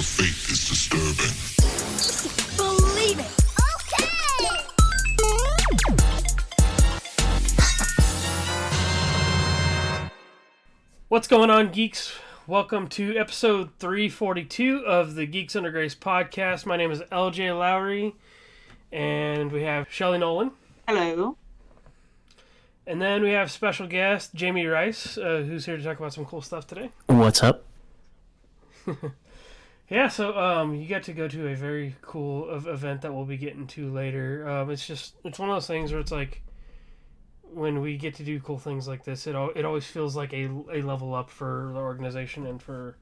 The fate is disturbing. Believe it. Okay. What's going on, geeks? Welcome to episode 342 of the Geeks Under Grace podcast. My name is Lj.Lowery, and we have Shelley Nollan. Hello. And then we have special guest Jamie Rice, who's here to talk about some cool stuff today. What's up? Yeah, so you get to go to a very cool event that we'll be getting to later. It's one of those things where it's like, when we get to do cool things like this, it always feels like a level up for the organization and for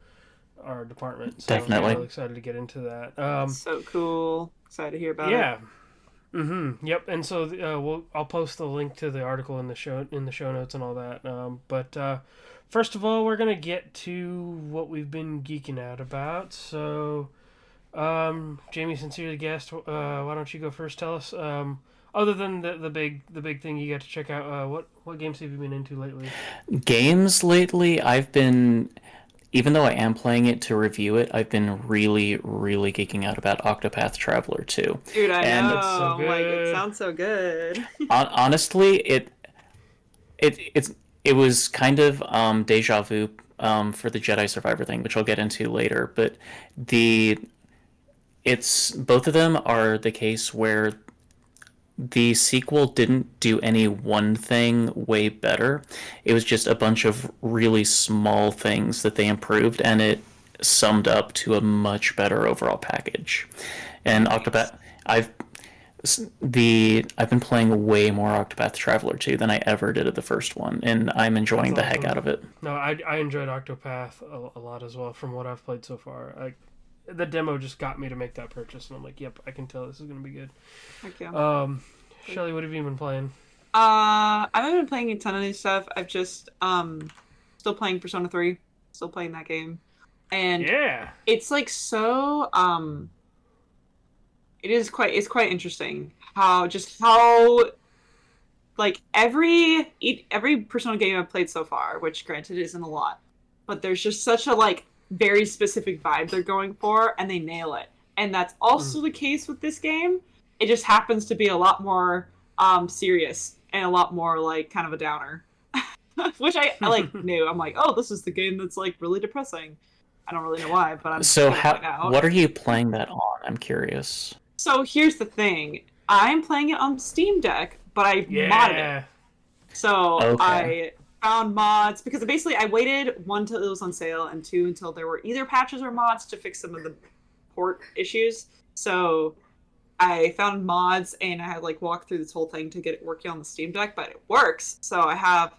our department. So Definitely. I'm really excited to get into that. So cool. Excited to hear about Yeah. it. Mm-hmm. Yep. And so I'll post the link to the article in the show notes and all that. But first of all, we're gonna get to what we've been geeking out about. So, Jamie, since you're the guest, why don't you go first? Tell us. Other than the big thing you got to check out, what games have you been into lately? Games lately, even though I am playing it to review it, I've been really, really geeking out about Octopath Traveler 2. Dude, I know. It's so Like, good. it sounds so good. Honestly, it was kind of deja vu for the Jedi Survivor thing, which I'll get into later. But both of them are the case where the sequel didn't do any one thing way better. It was just a bunch of really small things that they improved, and it summed up to a much better overall package. And Octopath, I've been playing way more Octopath Traveler 2 than I ever did at the first one, and I'm enjoying the heck out of it. No, I enjoyed Octopath a lot as well from what I've played so far. The demo just got me to make that purchase, and I'm like, yep, I can tell this is going to be good. Heck yeah. Shelley, what have you been playing? I haven't been playing a ton of new stuff. I've just still playing Persona 3. Still playing that game. And Yeah. it's like so it's quite interesting how like every Persona game I've played so far, which granted isn't a lot, but there's just such a like very specific vibe they're going for, and they nail it. And that's also the case with this game. It just happens to be a lot more serious and a lot more like kind of a downer, which I like knew. I'm like, oh, this is the game that's like really depressing. I don't really know why, but I'm So find out. what are you playing that on? I'm curious. So here's the thing. I'm playing it on Steam Deck, but I modded it. So Okay. I found mods because basically I waited 1 till it was on sale and 2 until there were either patches or mods to fix some of the port issues. So I found mods and I had like walked through this whole thing to get it working on the Steam Deck, but it works. So I have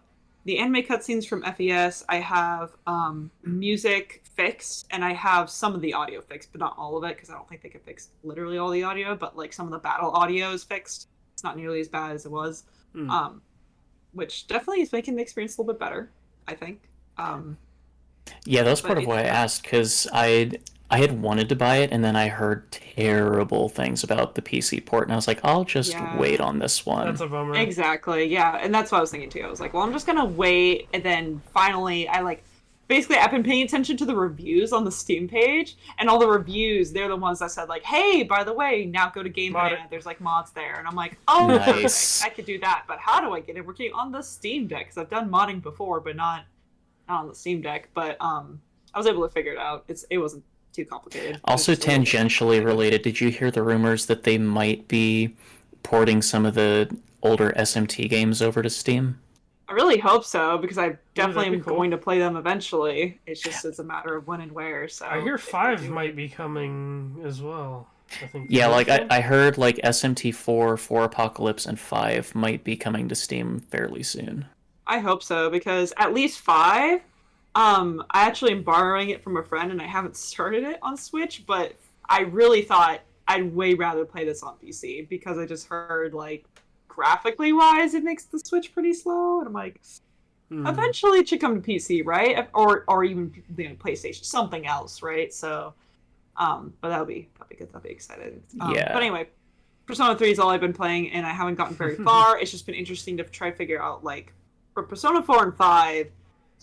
the anime cutscenes from FES, I have music fixed, and I have some of the audio fixed, but not all of it, because I don't think they could fix literally all the audio, but like some of the battle audio is fixed. It's not nearly as bad as it was, which definitely is making the experience a little bit better, I think. Yeah, that was part of why I asked, because I had wanted to buy it, and then I heard terrible things about the PC port, and I was like, I'll just wait on this one. That's a bummer. Exactly, yeah, and that's what I was thinking too. I was like, well, I'm just gonna wait, and then finally, basically, I've been paying attention to the reviews on the Steam page, and all the reviews, they're the ones that said like, hey, by the way, now go to Game Banana, there's like mods there, and I'm like, oh, Nice. perfect, I could do that, but how do I get it working on the Steam Deck? Because I've done modding before, but not on the Steam Deck, but I was able to figure it out. It wasn't too complicated. Also, tangentially related, did you hear the rumors that they might be porting some of the older SMT games over to Steam? I really hope so, because I definitely that'd be am cool. going to play them eventually. It's a matter of when and where. So I hear 5 might be coming as well. I think. Yeah, like I heard like SMT4, 4 Apocalypse, and 5 might be coming to Steam fairly soon. I hope so, because at least 5, I actually am borrowing it from a friend, and I haven't started it on Switch, but I really thought I'd way rather play this on PC, because I just heard, like, graphically wise, it makes the Switch pretty slow, and I'm like, eventually it should come to PC, right? Or even PlayStation, something else, right? So, but that'll be good. That'll be excited. Yeah. But anyway, Persona 3 is all I've been playing, and I haven't gotten very far. It's just been interesting to try to figure out, like, for Persona 4 and 5,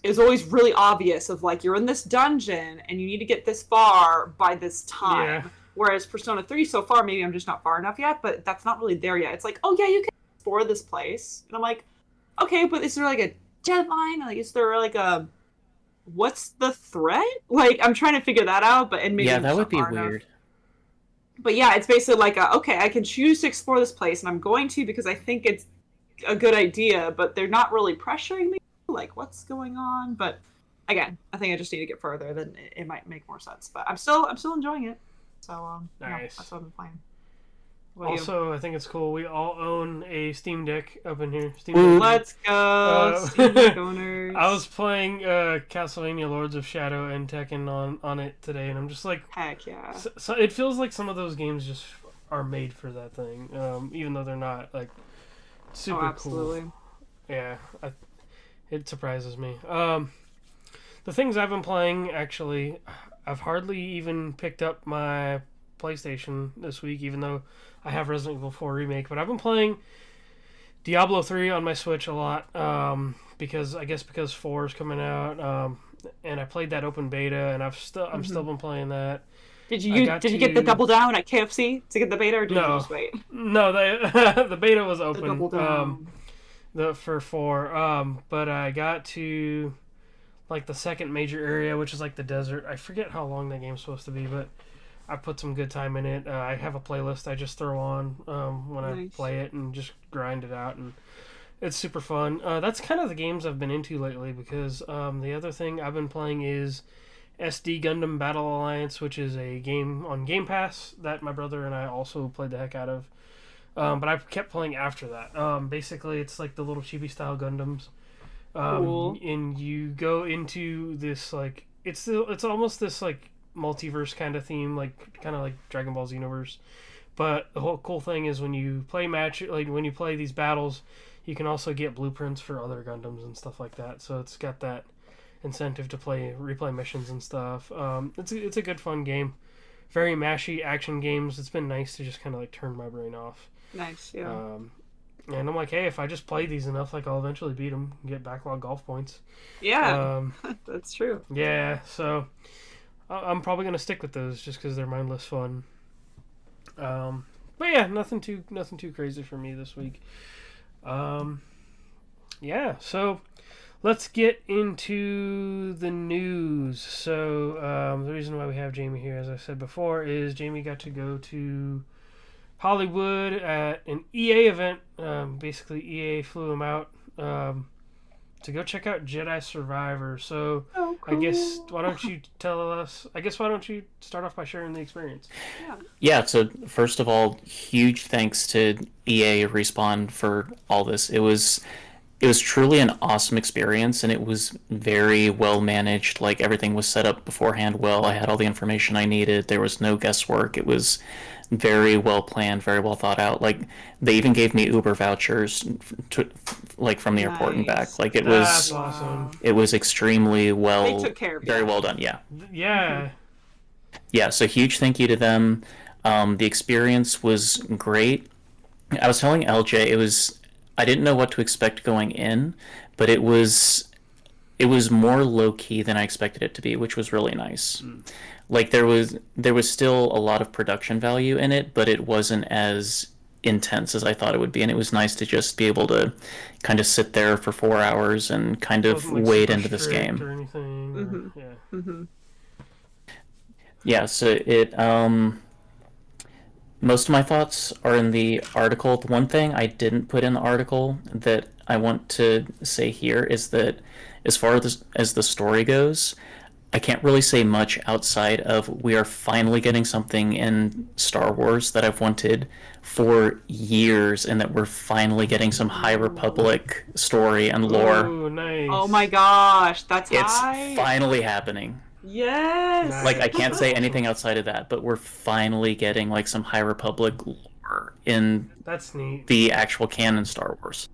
it was always really obvious of like, you're in this dungeon and you need to get this far by this time. Yeah. Whereas Persona 3 so far, maybe I'm just not far enough yet, but that's not really there yet. It's like, oh yeah, you can explore this place. And I'm like, okay, but is there like a deadline? Like, is there like a, what's the threat? Like, I'm trying to figure that out, but and maybe Yeah, that would be weird. Enough. But yeah, it's basically like, okay, I can choose to explore this place, and I'm going to because I think it's a good idea, but they're not really pressuring me. Like, what's going on? But again, I think I just need to get further. Then it might make more sense. But I'm still enjoying it. So nice. That's what I'm playing. Also, I think it's cool. We all own a Steam Deck up in here. Let's go, Steam Deck owners. I was playing Castlevania Lords of Shadow and Tekken on it today, and I'm just like, heck yeah. So it feels like some of those games just are made for that thing, even though they're not like super absolutely. Cool. Yeah, it surprises me. The things I've been playing, actually, I've hardly even picked up my PlayStation this week, even though I have Resident Evil 4 Remake. But I've been playing Diablo 3 on my Switch a lot, because 4 is coming out, and I played that open beta, and I'm still been playing that. Did you get the double down at KFC to get the beta, or did you just wait? No, the beta was open. The double down. For 4, but I got to like the second major area, which is like the desert. I forget how long that game's supposed to be, but I put some good time in it. I have a playlist I just throw on when I play it and just grind it out, and it's super fun. That's kind of the games I've been into lately, because the other thing I've been playing is SD Gundam Battle Alliance, which is a game on Game Pass that my brother and I also played the heck out of. But I kept playing after that. Basically, it's like the little chibi style Gundams. Cool. And you go into this like it's almost this like multiverse kind of theme, like kind of like Dragon Ball Xenoverse. But the whole cool thing is when you play when you play these battles, you can also get blueprints for other Gundams and stuff like that. So it's got that incentive to replay missions and stuff. It's a good fun game. Very mashy action games. It's been nice to just kind of like turn my brain off. Nice, yeah. And I'm like, hey, if I just play these enough, like I'll eventually beat them and get backlog golf points. Yeah, that's true. Yeah, so I'm probably gonna stick with those just because they're mindless fun. But yeah, nothing too crazy for me this week. Yeah, so let's get into the news. So the reason why we have Jamie here, as I said before, is Jamie got to go to Hollywood at an EA event. Basically, EA flew him out to go check out Jedi Survivor. So cool. I guess why don't you start off by sharing the experience? Yeah, so first of all, huge thanks to EA Respawn for all this. It was truly an awesome experience, and it was very well managed. Like, everything was set up beforehand well. I had all the information I needed. There was no guesswork. It was very well planned, very well thought out. Like, they even gave me Uber vouchers from the airport and back. Like, That's awesome. It was extremely well, They took care of very you. well done. Yeah. Yeah. So huge thank you to them. The experience was great. I was telling LJ, I didn't know what to expect going in, but it was more low key than I expected it to be, which was really nice. Like, there was still a lot of production value in it, but it wasn't as intense as I thought it would be, and it was nice to just be able to kind of sit there for 4 hours and kind of wade into this game. Or anything. Mm-hmm. Yeah. Mm-hmm. Yeah, so it most of my thoughts are in the article. The one thing I didn't put in the article that I want to say here is that as far as the story goes, I can't really say much outside of we are finally getting something in Star Wars that I've wanted for years, and that we're finally getting some High Republic story and lore. Oh, nice. Oh my gosh, that's It's high. finally happening. Yes. Nice. Like, I can't say anything outside of that, but we're finally getting like some High Republic lore in That's neat. the actual canon Star Wars.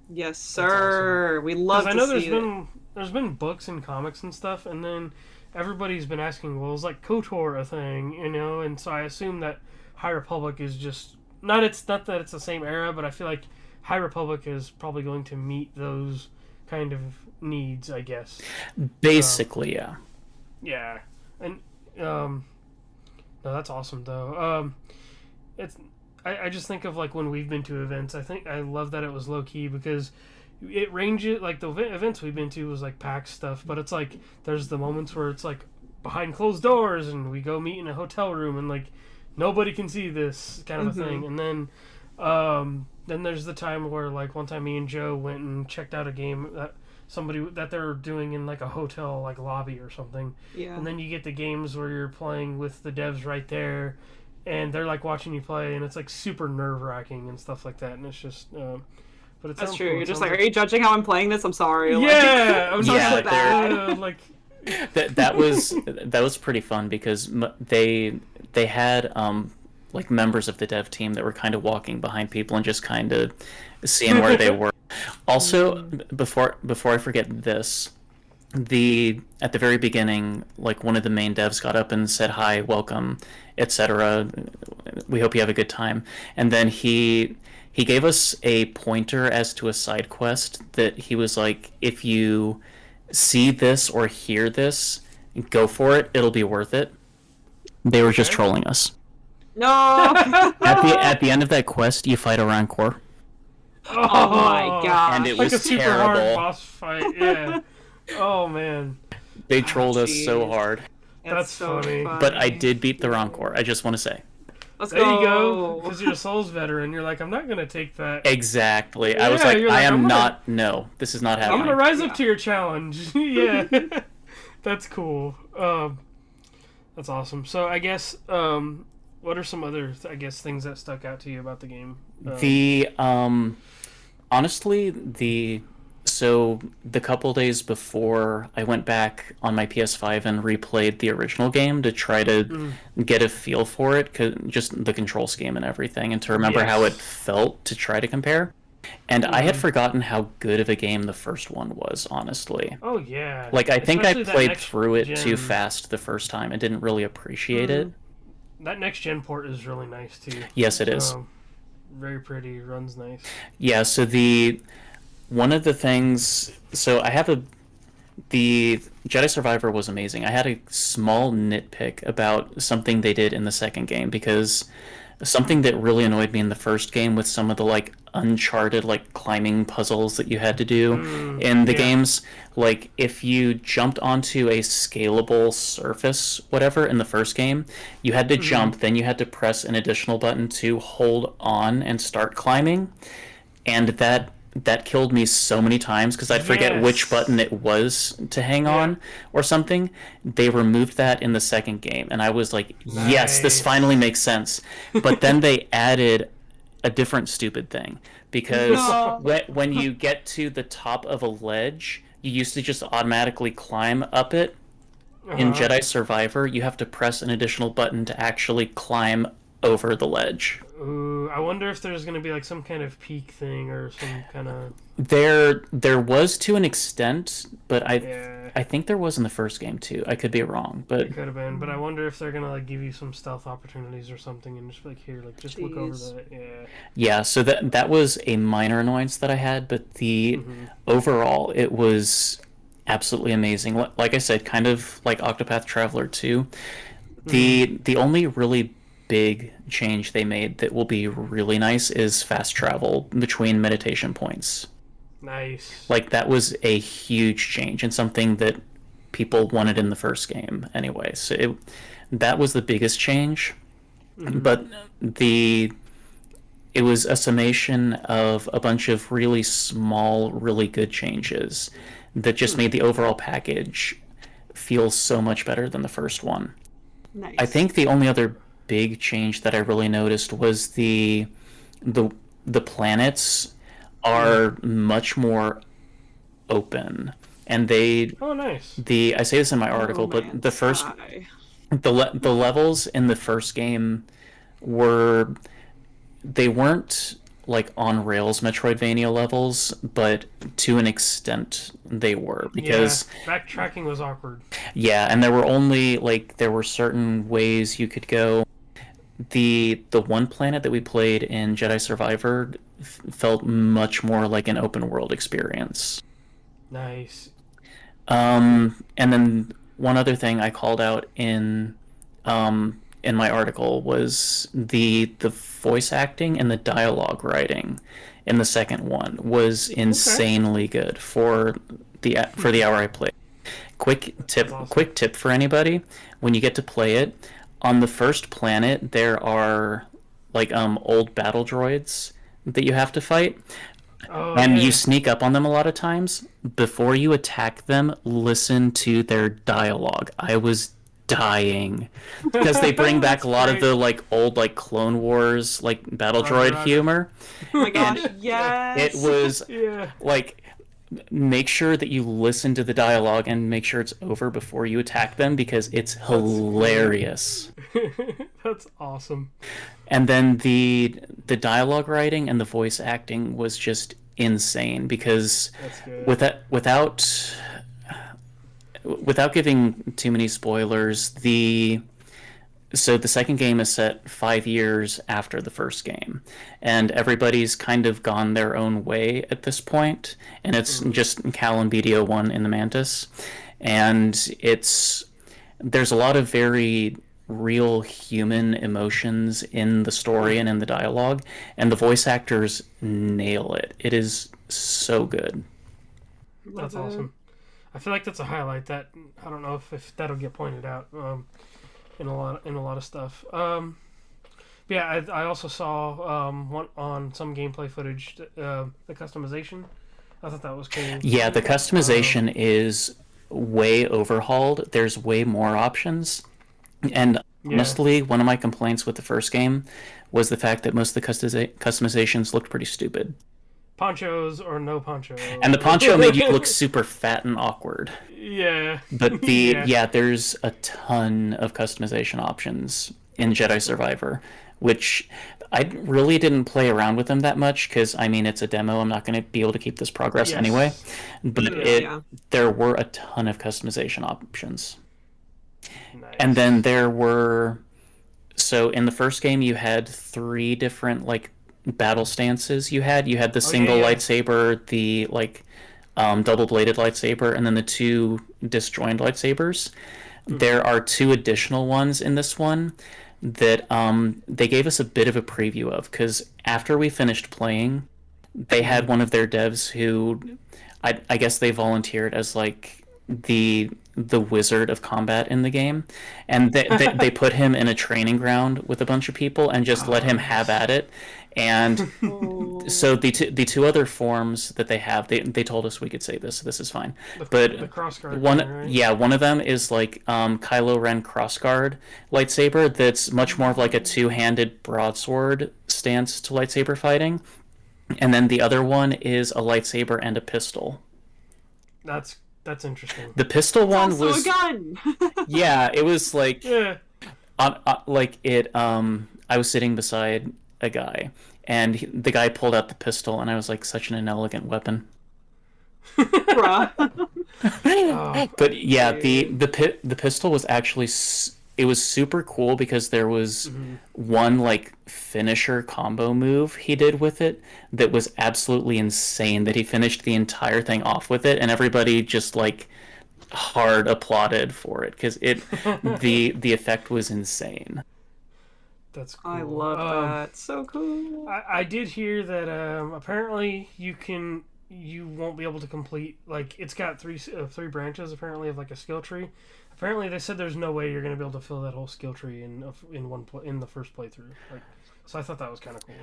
Yes, sir. We love to I know see it. there's been books and comics and stuff, and then everybody's been asking, well, is like KOTOR a thing, and so I assume that High Republic is just not that it's the same era, but I feel like High Republic is probably going to meet those kind of needs, I guess. Basically, yeah. Yeah, and no, that's awesome though. It's I just think of like when we've been to events. I love that it was low key because it ranges like the events we've been to was like PAX stuff, but it's like there's the moments where it's like behind closed doors and we go meet in a hotel room and like nobody can see this kind of a thing, and then there's the time where like one time me and Joe went and checked out a game that they're doing in like a hotel like lobby or something. Yeah. And then you get the games where you're playing with the devs right there, and they're like watching you play, and it's like super nerve wracking and stuff like that. And it's just, but it's That's true. cool. You're just like, are you judging how I'm playing this? I'm sorry. Yeah, I'm Like, just so like bad. like. That was pretty fun because they had like members of the dev team that were kind of walking behind people and just kind of seeing where they were. Also, before I forget this, at the very beginning, like one of the main devs got up and said hi, welcome, etc. We hope you have a good time. And then he gave us a pointer as to a side quest that he was like, if you see this or hear this, go for it. It'll be worth it. They were just trolling us. No. At the end of that quest, you fight a Rancor. Oh my god. And it Like was a super hard terrible. boss fight. Yeah. Oh man. They trolled us so jeez. hard. That's so funny. But I did beat the Rancor. I just want to say. Let's There go. you go. Because you're a Souls veteran. You're like, I'm not gonna take that. Exactly. I was Yeah, like, you're like, I am I'm gonna- not. No, this is not I'm happening. gonna rise up to your challenge. Yeah. That's cool. That's awesome. So I guess, what are some other, things that stuck out to you about the game? Honestly, so the couple days before I went back on my PS5 and replayed the original game to try to get a feel for it, just the control scheme and everything, and to remember how it felt to try to compare. And I had forgotten how good of a game the first one was, honestly. Oh yeah. Like, I think Especially I that played next through it gen. too fast the first time and didn't really appreciate it. That next gen port is really nice too. Yes, it is. Very pretty. Runs nice. Yeah, so one of the things, so the Jedi Survivor was amazing. I had a small nitpick about something they did in the second game, because something that really annoyed me in the first game with some of the like Uncharted like climbing puzzles that you had to do in the games, like if you jumped onto a scalable surface, whatever, in the first game, you had to jump, then you had to press an additional button to hold on and start climbing, and that killed me so many times because I'd forget which button it was to hang on or something. They removed that in the second game, and I was like, yes, this finally makes sense. But then they added a different stupid thing, because when you get to the top of a ledge, you used to just automatically climb up it. In Jedi Survivor, you have to press an additional button to actually climb over the ledge. Ooh, I wonder if there's gonna be like some kind of peak thing or some kind of. There was to an extent, but I think there was in the first game too. I could be wrong, but It could have been, but I wonder if they're gonna like give you some stealth opportunities or something, and just like here, like just look over that. yeah. So that was a minor annoyance that I had, but the overall it was absolutely amazing. Like I said, kind of like Octopath Traveler 2. The only really big change they made that will be really nice is fast travel between meditation points. Nice. Like, that was a huge change and something that people wanted in the first game anyway. So that was the biggest change. But it was a summation of a bunch of really small, really good changes that just made the overall package feel so much better than the first one. Nice. I think the only other big change that I really noticed was the planets are much more open, and Oh, nice. I say this in my article, but the first the levels in the first game they weren't like on rails Metroidvania levels, but to an extent they were, because backtracking was awkward. Yeah, and there were certain ways you could go. The one planet that we played in Jedi Survivor felt much more like an open world experience. Nice. And then one other thing I called out in my article was the voice acting and the dialogue writing in the second one was insanely good for the hour I played. Awesome. Quick tip for anybody: when you get to play it, on the first planet there are like old battle droids that you have to fight. Oh, And yeah. you sneak up on them a lot of times. Before you attack them, listen to their dialogue. I was dying because they bring back That's a lot of great. the like old like Clone Wars like battle Roger, droid Roger. humor. Oh my gosh, And yes. it was Yeah. like make sure that you listen to the dialogue and make sure it's over before you attack them because it's hilarious. That's awesome. And then the dialogue writing and the voice acting was just insane because That's good. without giving too many spoilers, so the second game is set 5 years after the first game, and everybody's kind of gone their own way at this point, and it's just Cal and BD-01 in the Mantis, and there's a lot of very real human emotions in the story and in the dialogue, and the voice actors nail it. It is so good. That's awesome. I feel like that's a highlight that I don't know if that'll get pointed out in a lot of stuff. But yeah, I also saw one on some gameplay footage the customization. I thought that was cool. Yeah, the customization is way overhauled. There's way more options. And honestly, one of my complaints with the first game was the fact that most of the customizations looked pretty stupid. Ponchos or no poncho. And the poncho made you look super fat and awkward. Yeah. But there's a ton of customization options in Jedi Survivor, which I really didn't play around with them that much because, I mean, it's a demo. I'm not going to be able to keep this progress anyway. But there were a ton of customization options. Nice. And then there were... So in the first game, you had 3 different, like, battle stances you had the single lightsaber, the like double-bladed lightsaber, and then the 2 disjoined lightsabers. There are 2 additional ones in this one that they gave us a bit of a preview of, because after we finished playing, they had one of their devs who I guess they volunteered as like the wizard of combat in the game, and they put him in a training ground with a bunch of people and just let him have at it. And so the 2 other forms that they have, they told us we could say this, so this is fine. But the crossguard one, thing, right? one of them is like Kylo Ren crossguard lightsaber that's much more of like a 2-handed broadsword stance to lightsaber fighting, and then the other one is a lightsaber and a pistol. That's interesting. The pistol one also was a gun. yeah, it was like Yeah. I was sitting beside a guy, and the guy pulled out the pistol, and I was like, such an inelegant weapon. Bruh. But yeah, the pistol was actually it was super cool because there was one like finisher combo move he did with it that was absolutely insane, that he finished the entire thing off with it, and everybody just like hard applauded for it because the effect was insane. That's cool. I love that. So cool. I did hear that apparently you won't be able to complete, like, it's got three branches apparently of like a skill tree. Apparently they said there's no way you're going to be able to fill that whole skill tree in the first playthrough. Like, so I thought that was kind of cool.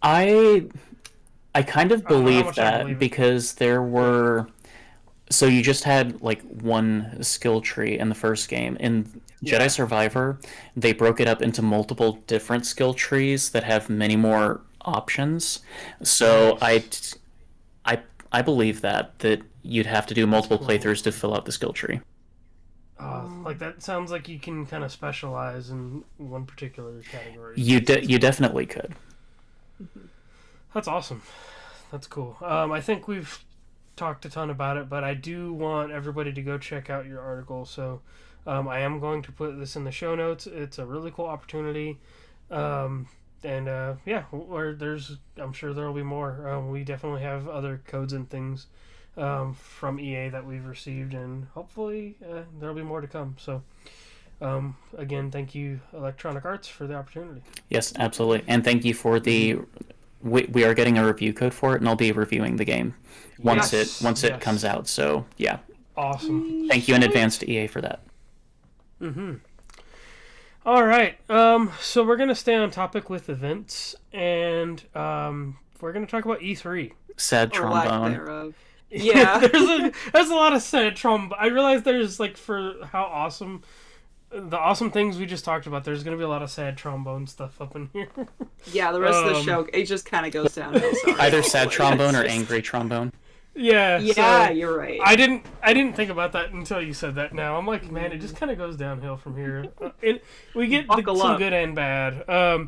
I kind of believe that because there were... So you just had like one skill tree in the first game. In Jedi Survivor, they broke it up into multiple different skill trees that have many more options. So nice. I believe that you'd have to do multiple playthroughs to fill out the skill tree. Like, that sounds like you can kind of specialize in one particular category. You definitely could. That's awesome. That's cool. I think we've talked a ton about it, but I do want everybody to go check out your article. So I am going to put this in the show notes. It's a really cool opportunity. I'm sure there will be more. We definitely have other codes and things from EA that we've received, and hopefully there'll be more to come. So, again, thank you, Electronic Arts, for the opportunity. Yes, absolutely. And thank you for the... We are getting a review code for it, and I'll be reviewing the game once it comes out. So, yeah. Awesome. Thank you in advance to EA for that. Mm-hmm. All right. So we're going to stay on topic with events, and we're going to talk about E3. Sad Or lack trombone. thereof. Yeah. there's a lot of sad trombone. I realize there's, like, for how awesome... The awesome things we just talked about, there's going to be a lot of sad trombone stuff up in here. Yeah, the rest of the show, it just kind of goes downhill. Either sad trombone or angry trombone. Yeah, Yeah, so you're right. I didn't think about that until you said that. Now I'm like, man, it just kind of goes downhill from here. We get some good and bad. But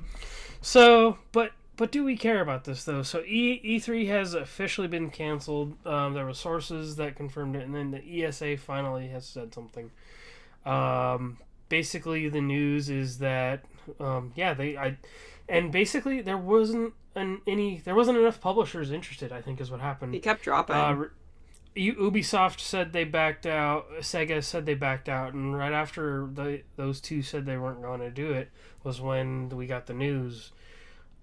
do we care about this though? So E3 has officially been canceled. There were sources that confirmed it, and then the ESA finally has said something. Basically, the news is that basically there wasn't enough publishers interested, I think, is what happened. He kept dropping. Ubisoft said they backed out. Sega said they backed out, and right after those two said they weren't going to do it was when we got the news.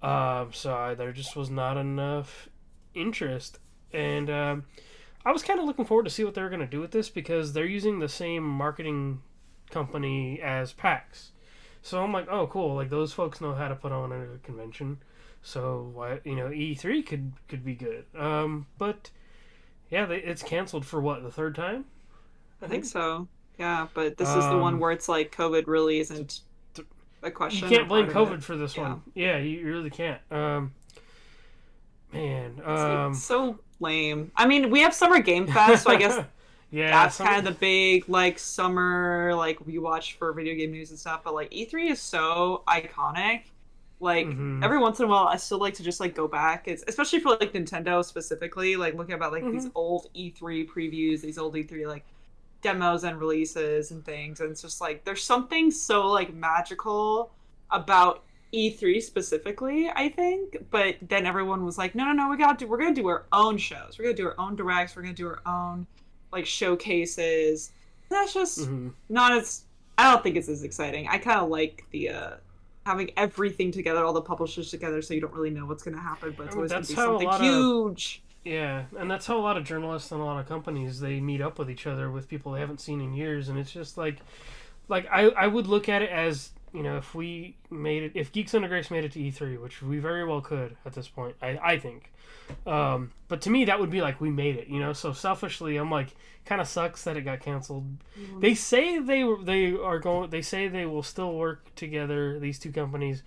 So there just was not enough interest, and I was kind of looking forward to see what they were going to do with this, because they're using the same marketing company as PAX. So I'm like, oh, cool. Like, those folks know how to put on a convention. So, E3 could be good. But, yeah, it's canceled for what, the third time? I think so. Yeah, but this is the one where it's like COVID really isn't a question. You can't blame COVID for this one. Yeah, you really can't. It's so lame. I mean, we have Summer Game Fest, so I guess that's kind of the big, like, summer, like, we watch for video game news and stuff. But, like, E3 is so iconic. Like, every once in a while, I still like to just, like, go back. It's especially for, like, Nintendo specifically. Like, looking about, like, these old E3 previews, these old E3, like, demos and releases and things. And it's just, like, there's something so, like, magical about E3 specifically, I think. But then everyone was like, no, we're gonna do our own shows. We're gonna do our own directs. We're gonna do our own, like, showcases. That's just not as... I don't think it's as exciting. I kind of like the having everything together, all the publishers together, so you don't really know what's going to happen, but it's always going to be something huge. Yeah, and that's how a lot of journalists and a lot of companies, they meet up with each other with people they haven't seen in years, and it's just like I would look at it as, if Geeks Under Grace made it to E3, which we very well could at this point, I think. But to me, that would be like, we made it, so selfishly, I'm like, kind of sucks that it got canceled. They say they will still work together, these two companies,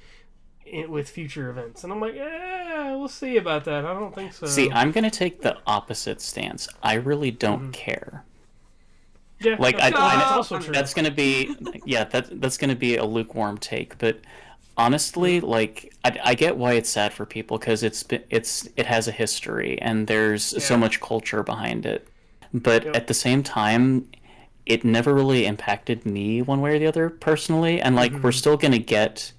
with future events, and I'm like, we'll see about that. I don't think so. See, I'm gonna take the opposite stance. I really don't care. Yeah, like that's also true. That's gonna be that's gonna be a lukewarm take, but honestly, like, I get why it's sad for people, because it has a history and there's so much culture behind it. But at the same time, it never really impacted me one way or the other personally, and like we're still gonna get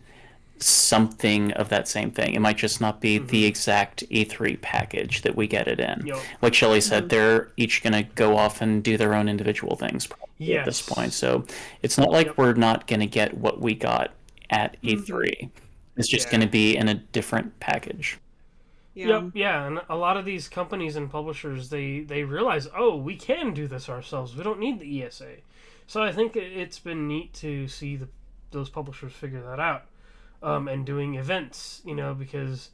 something of that same thing. It might just not be the exact E3 package that we get it in. Like Shelley said, they're each gonna go off and do their own individual things at this point. So it's not like we're not gonna get what we got at E3. It's just going to be in a different package. Yeah, and a lot of these companies and publishers, they realize, we can do this ourselves. We don't need the ESA. So I think it's been neat to see those publishers figure that out, and doing events, because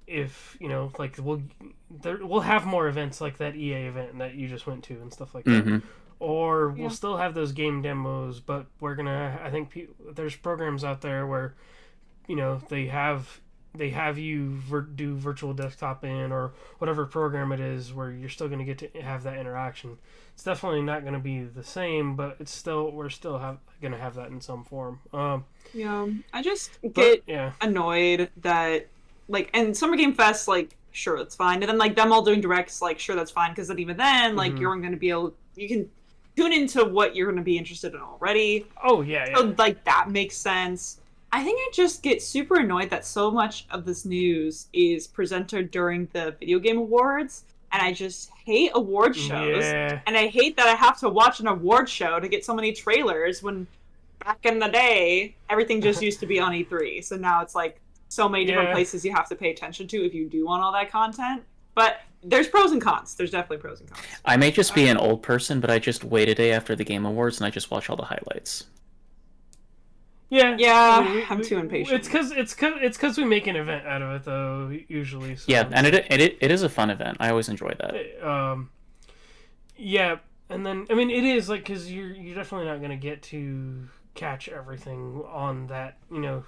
if, like, we'll have more events like that EA event that you just went to and stuff like that. Or we'll still have those game demos, but we're gonna. I think there's programs out there where, they have you do virtual desktop in, or whatever program it is, where you're still gonna get to have that interaction. It's definitely not gonna be the same, but we're still gonna have that in some form. I just get annoyed that, like, and Summer Game Fest, like, sure, that's fine, and then, like, them all doing directs, like, sure, that's fine, because then even then, like, you're going to be able, you can tune into what you're going to be interested in already. Oh, yeah. So, like, that makes sense. I think I just get super annoyed that so much of this news is presented during the Video Game Awards. and I just hate award shows. Yeah. And I hate that I have to watch an award show to get so many trailers when back in the day, everything just used to be on E3. So now it's like so many different places you have to pay attention to if you do want all that content. But there's pros and cons. There's definitely pros and cons. I may just be an old person, but I just wait a day after the Game Awards and I just watch all the highlights. Yeah, Yeah, I'm too impatient. It's because we make an event out of it though, usually. So. Yeah, and it is a fun event. I always enjoy that. Yeah, and then I mean it is like because you're definitely not gonna get to catch everything on that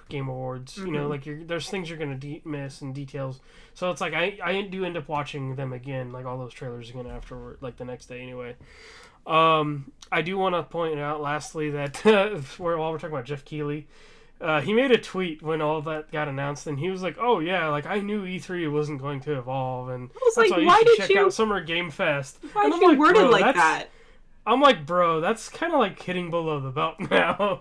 Game Awards. Mm-hmm. You know, like there's things you're gonna miss and details. So it's like I do end up watching them again, like all those trailers again afterward, like the next day anyway. I do want to point out lastly that while we're talking about Jeff Keighley, he made a tweet when all that got announced, and he was like, "Oh yeah, like I knew E3 wasn't going to evolve, and was that's like, why why you did should check you- out Summer Game Fest." Why And is I'm you like, worded "Bro, like that's-" that? I'm like, bro, that's kind of like hitting below the belt now.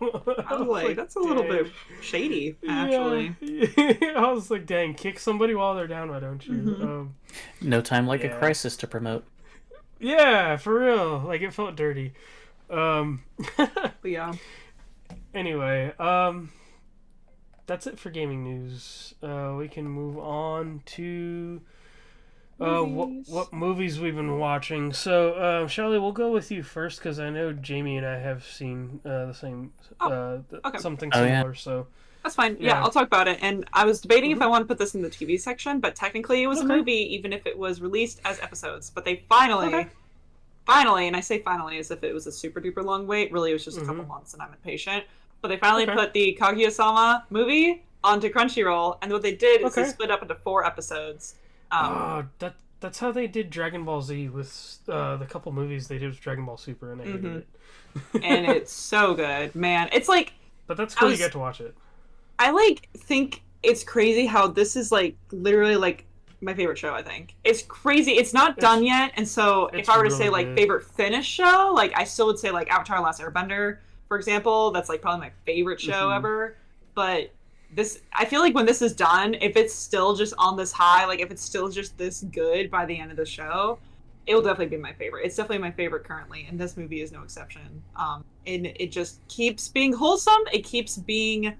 I was like, that's a little dang. bit shady, actually. Yeah. I was like, dang, kick somebody while they're down, why don't you? Mm-hmm. No time like a Yeah. crisis to promote. Yeah, for real. Like, it felt dirty. But yeah. Anyway, that's it for gaming news. We can move on to Movies. what movies we've been watching. So, Shelley, we'll go with you first because I know Jamie and I have seen the same okay. something Oh, yeah. similar. So, That's fine. Yeah, Yeah. I'll talk about it. And I was debating if I want to put this in the TV section, but technically it was a Okay. movie, even if it was released as episodes. But they finally, Okay. and I say finally as if it was a super duper long wait. Really, it was just a couple months, and I'm impatient. But they finally Okay. put the Kaguya-sama movie onto Crunchyroll, and what they did is they Okay. split up into 4 episodes. that's how they did Dragon Ball Z with the couple movies they did with Dragon Ball Super, and I hated it. And it's so good, man. It's like But that's cool was- you get to watch it. I think it's crazy how this is like literally like my favorite show. I think it's crazy. It's not done yet, and so it's if I were to really say like good. favorite finished show, like I still would say like Avatar: Last Airbender, for example. That's like probably my favorite show ever. But this, I feel like when this is done, if it's still just on this high, like if it's still just this good by the end of the show, it will definitely be my favorite. It's definitely my favorite currently, and this movie is no exception. And it just keeps being wholesome. It keeps being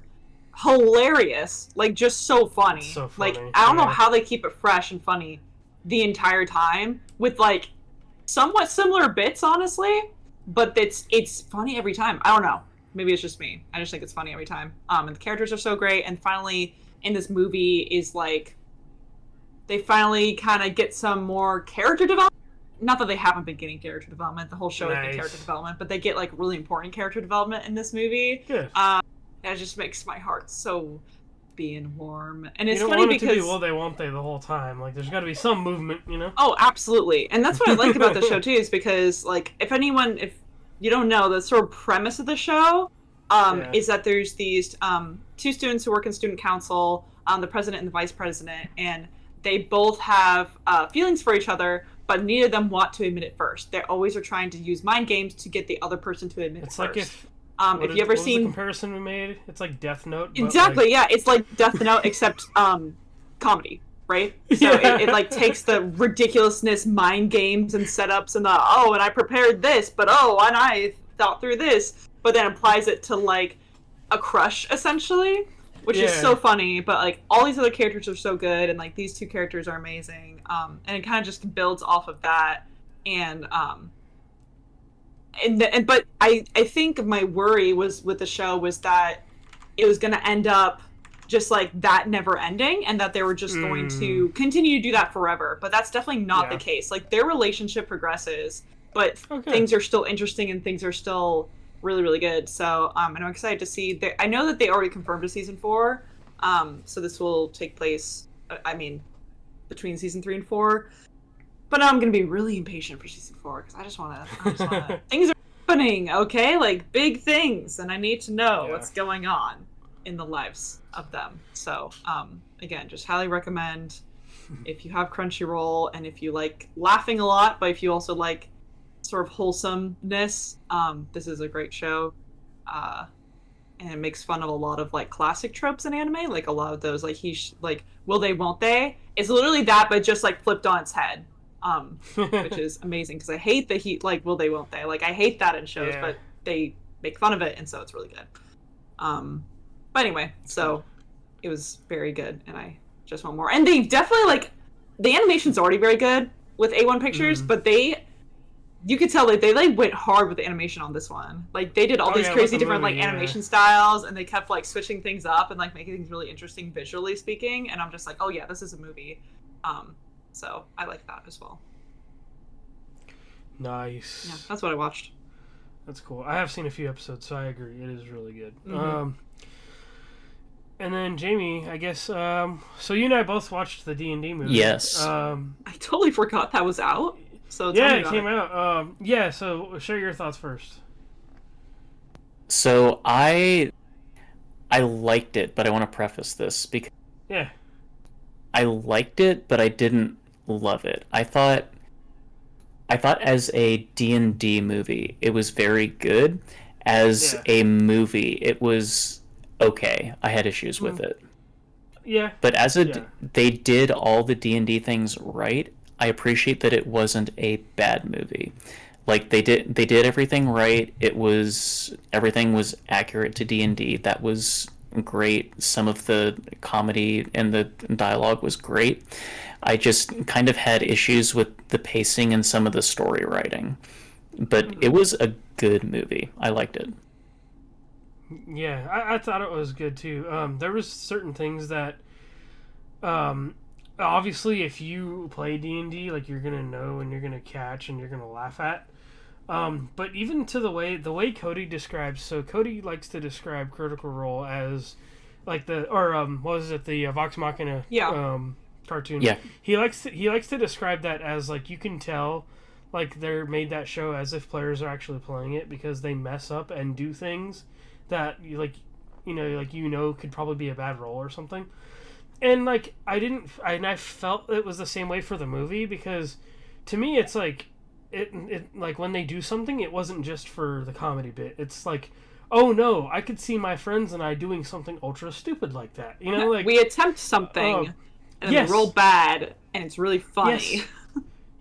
hilarious, like just so funny. So Like funny, I don't know yeah. how they keep it fresh and funny the entire time with like somewhat similar bits, honestly. But it's funny every time. I don't know. Maybe it's just me. I just think it's funny every time. And the characters are so great. And finally, in this movie, is like they finally kind of get some more character development. Not that they haven't been getting character development. The whole show has been Nice. character development, but they get like really important character development in this movie. Yeah. That just makes my heart so being warm. And it's You don't funny want it because to be will they, won't they the whole time. Like, there's got to be some movement, you know? oh, absolutely. And that's what I like about the show too, is because like if you don't know, the sort of premise of the show Yeah. is that there's these 2 students who work in student council, the president and the vice president, and they both have feelings for each other, but neither of them want to admit it first. They always are trying to use mind games to get the other person to admit It's it like first. if If you ever what was the seen comparison we made? It's like Death Note. But exactly, like, yeah, it's like Death Note except comedy, right? So it like takes the ridiculousness, mind games and setups, and and I prepared this, but and I thought through this, but then applies it to like a crush essentially, which is Yeah. so funny. But like all these other characters are so good, and like these 2 characters are amazing, and it kind of just builds off of that, but I think my worry was with the show was that it was going to end up just like that never ending, and that they were just going to continue to do that forever. But that's definitely not Yeah. the case. Like their relationship progresses, but Okay. things are still interesting and things are still really, really good. So and I'm excited to see. I know that they already confirmed a season 4. So this will take place. Between season 3 and 4. But I'm gonna be really impatient for season 4 because I just wanna. Things are happening, okay? Like big things, and I need to know Yeah. what's going on in the lives of them. So, again, just highly recommend if you have Crunchyroll and if you like laughing a lot, but if you also like sort of wholesomeness, this is a great show. And it makes fun of a lot of like classic tropes in anime, like a lot of those like will they, won't they? It's literally that, but just like flipped on its head. which is amazing because I hate that will they, won't they? Like, I hate that in shows, but they make fun of it, and so it's really good. But anyway, so it was very good, and I just want more. And they definitely, like, the animation's already very good with A1 Pictures, but you could tell that they like went hard with the animation on this one. Like, they did all these crazy different like animation styles, and they kept like switching things up and like making things really interesting visually speaking. And I'm just like, oh yeah, this is a movie. So I like that as well. Nice. Yeah, that's what I watched. That's cool. I have seen a few episodes, so I agree. It is really good. And then Jamie, I guess. So you and I both watched the D&D movie. Yes. I totally forgot that was out. So yeah, it came out. Yeah. So share your thoughts first. So I liked it, but I want to preface this because I liked it, but I didn't love it. I thought as a D&D movie, it was very good. As a movie, it was okay. I had issues with it. Yeah. But they did all the D&D things right. I appreciate that it wasn't a bad movie. Like, they did everything right. Everything was accurate to D&D. That was great. Some of the comedy and the dialogue was great. I just kind of had issues with the pacing and some of the story writing. But it was a good movie. I liked it. Yeah, I thought it was good too. There was certain things that, obviously, if you play D&D, like, you're gonna know and you're gonna catch and you're gonna laugh at. But even to the way Cody describes, so Cody likes to describe Critical Role as like the Vox Machina cartoon. Yeah. He likes to describe that as like, you can tell like they're made that show as if players are actually playing it because they mess up and do things that could probably be a bad role or something. And like I felt it was the same way for the movie, because to me it's like it like when they do something, it wasn't just for the comedy bit. It's like, oh no, I could see my friends and I doing something ultra stupid like that. You know, like we attempt something and then we roll bad and it's really funny.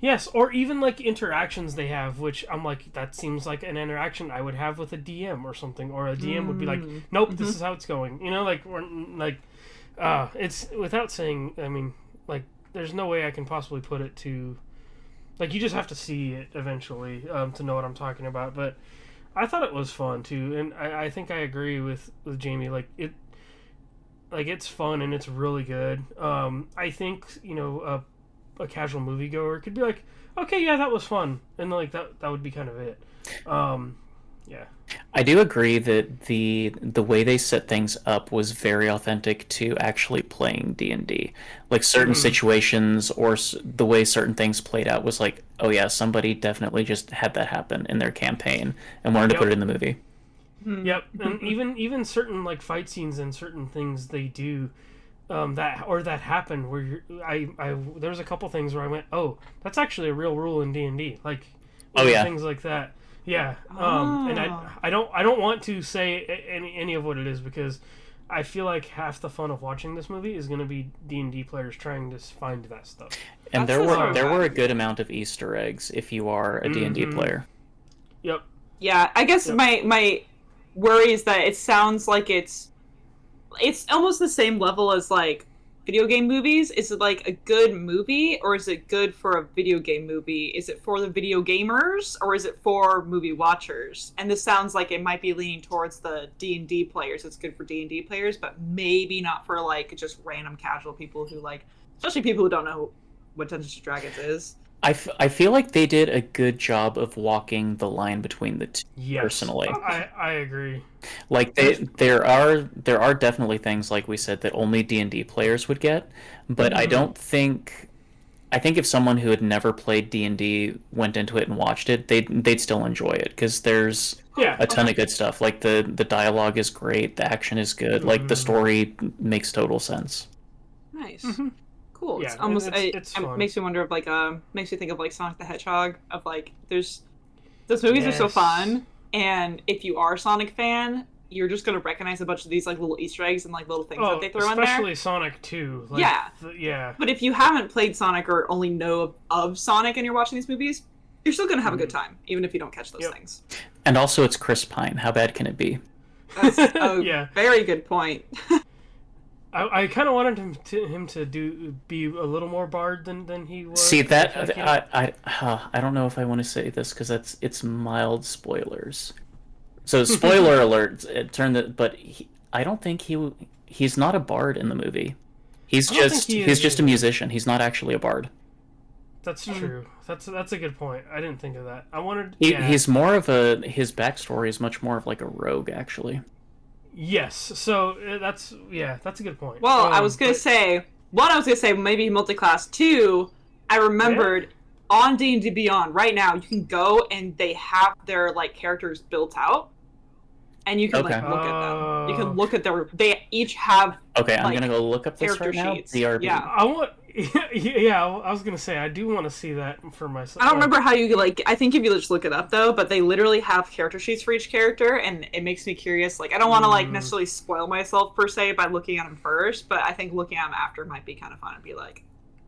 Yes, or even like interactions they have, which I'm like, that seems like an interaction I would have with a DM or something, or a DM would be like, nope, this is how it's going. You know, like it's without saying. I mean, like, there's no way I can possibly put it to, like, you just have to see it eventually to know what I'm talking about. But I thought it was fun too, and I think I agree with Jamie. Like it's fun and it's really good. I think a casual moviegoer could be like, okay, yeah, that was fun, and like that would be kind of it. Yeah. I do agree that the way they set things up was very authentic to actually playing D&D. Like, certain situations or the way certain things played out was like, oh yeah, somebody definitely just had that happen in their campaign and wanted to put it in the movie. Yep, and even certain like fight scenes and certain things they do that happened where there was a couple things where I went, oh, that's actually a real rule in D&D, like things like that. Yeah. And I don't want to say any of what it is, because I feel like half the fun of watching this movie is going to be D&D players trying to find that stuff. And there were a good amount of Easter eggs if you are a D&D player. Yep. Yeah, I guess my worry is that it sounds like it's almost the same level as like video game movies. Is it like a good movie, or is it good for a video game movie? Is it for the video gamers, or is it for movie watchers? And this sounds like it might be leaning towards the D&D players. It's good for D&D players, but maybe not for like just random casual people who like, especially people who don't know what Dungeons & Dragons is. I feel like they did a good job of walking the line between the two. Yes, personally. I agree. Like, there are definitely things, like we said, that only D&D players would get, but I think if someone who had never played D&D went into it and watched it, they'd still enjoy it, because there's a ton of good stuff. Like, the dialogue is great, the action is good, like, the story makes total sense. Nice. Cool. Yeah, it's almost it makes me wonder of like makes me think of like Sonic the Hedgehog, of like those movies are so fun, and if you are a Sonic fan, you're just gonna recognize a bunch of these like little Easter eggs and like little things that they throw in there. Especially Sonic 2. Like, yeah. Yeah. But if you haven't played Sonic or only know of Sonic and you're watching these movies, you're still gonna have a good time, even if you don't catch those things. And also, it's Chris Pine. How bad can it be? That's a very good point. I kind of wanted him to be a little more Bard than he was. See that I don't know if I want to say this because it's mild spoilers. So spoiler alert! I don't think he's not a Bard in the movie. He's just a musician. He's not actually a Bard. That's true. That's a good point. I didn't think of that. He's more of his backstory is much more of like a rogue actually. Yes, so that's a good point. Well, I was gonna say maybe multi-class. 2, I remembered on D&D Beyond right now you can go and they have their like characters built out, and you can like look at them. You can look at they each have. Okay, I'm gonna go look up this right now. Sheets. BRB. Yeah, I want. Yeah, I was gonna say I do want to see that for myself. I don't remember how you like. I think if you just look it up though, but they literally have character sheets for each character, and it makes me curious. Like, I don't want to like necessarily spoil myself per se by looking at them first, but I think looking at them after might be kind of fun and be like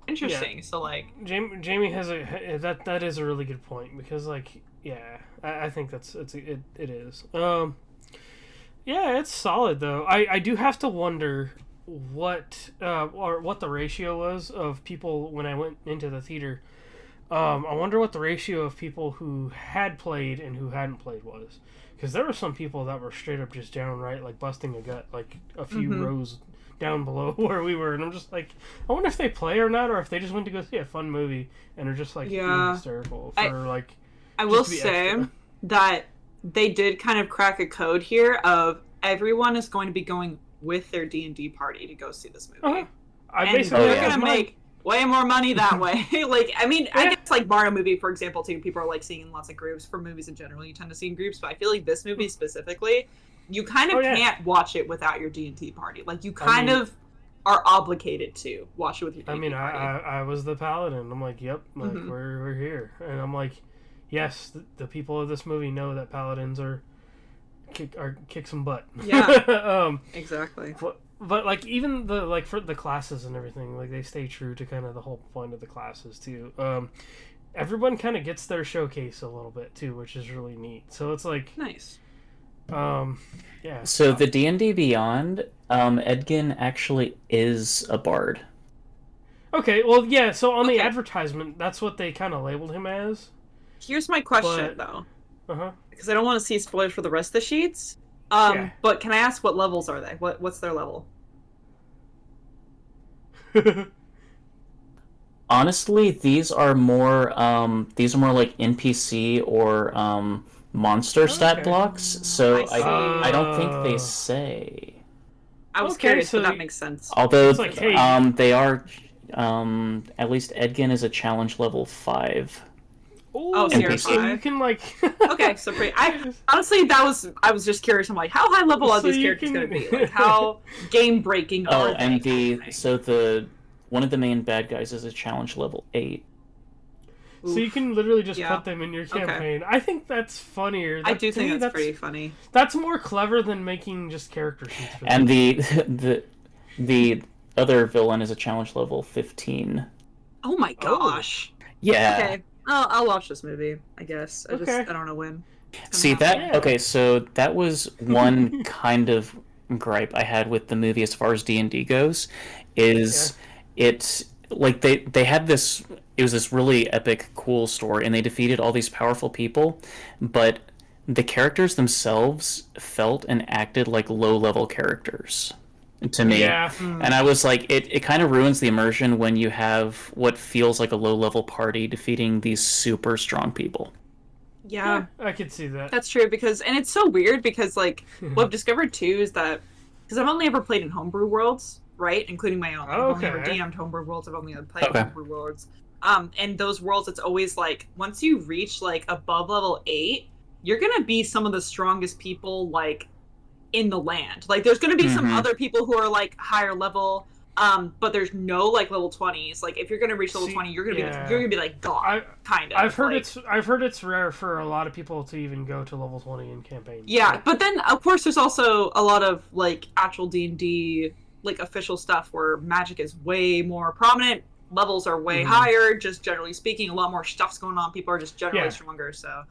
interesting. Yeah. So like, Jamie has that is a really good point because like I think it is. Yeah, it's solid though. I do have to wonder what the ratio was of people when I went into the theater. I wonder what the ratio of people who had played and who hadn't played was, because there were some people that were straight up just downright like busting a gut like a few rows down below where we were, and I'm just like, I wonder if they play or not, or if they just went to go see a fun movie and are just like being hysterical for like. I will say extra. That they did kind of crack a code here of everyone is going to be going with their D&D party to go see this movie. They're going to make way more money that way. Like, I mean, I guess like Mario movie, for example, too, people are like seeing in lots of groups. For movies in general, you tend to see in groups, but I feel like this movie specifically, you kind of can't watch it without your D&D party. Like, you kind of are obligated to watch it with your D&D party. I was the paladin. I'm like, yep, like we're here. And I'm like, yes, the people of this movie know that paladins are kick some butt. Yeah. Exactly. But like even the like for the classes and everything, like they stay true to kind of the whole point of the classes too. Everyone kind of gets their showcase a little bit too, which is really neat. So it's like nice. Yeah. So the D&D Beyond, Edgin actually is a bard. Okay, well yeah, so on the advertisement that's what they kind of labeled him as. Here's my question though. Because I don't want to see spoilers for the rest of the sheets. But can I ask what levels are they? What's their level? Honestly, these are more like NPC or monster stat blocks. So I don't think they say. I was curious, but that makes sense. Although like, they are at least Edgin is a challenge level 5. Oh, seriously? So you can like. Okay, so pretty. I was just curious. I'm like, how high level are these characters going to be? Like, how game breaking are they? And one of the main bad guys is a challenge level 8. So you can literally just put them in your campaign. I think that's funnier. I do think that's pretty funny. That's more clever than making just character sheets. And the other villain is a challenge level 15. Oh my gosh. Yeah. Okay. I'll watch this movie, I guess. I don't know when. See that? Okay, so that was one kind of gripe I had with the movie as far as D&D goes, is it's like they had this, it was this really epic, cool story, and they defeated all these powerful people, but the characters themselves felt and acted like low-level characters to me. And I was like, it kind of ruins the immersion when you have what feels like a low-level party defeating these super strong people. Yeah, I could see that. That's true, and it's so weird because like what I've discovered too is that because I've only ever played in homebrew worlds, right, including my own. I've only ever DM'd homebrew worlds. I've only played homebrew worlds. And those worlds, it's always like once you reach like above level 8, you're gonna be some of the strongest people like in the land. Like there's going to be some other people who are like higher level, But there's no like level 20s. Like if you're gonna reach level 20, you're gonna be like God, kind of. I've heard it's rare for a lot of people to even go to level 20 in campaigns. Yeah, but then of course there's also a lot of like actual D&D like official stuff where magic is way more prominent. Levels are way higher. Just generally speaking, a lot more stuff's going on. People are just generally stronger. So.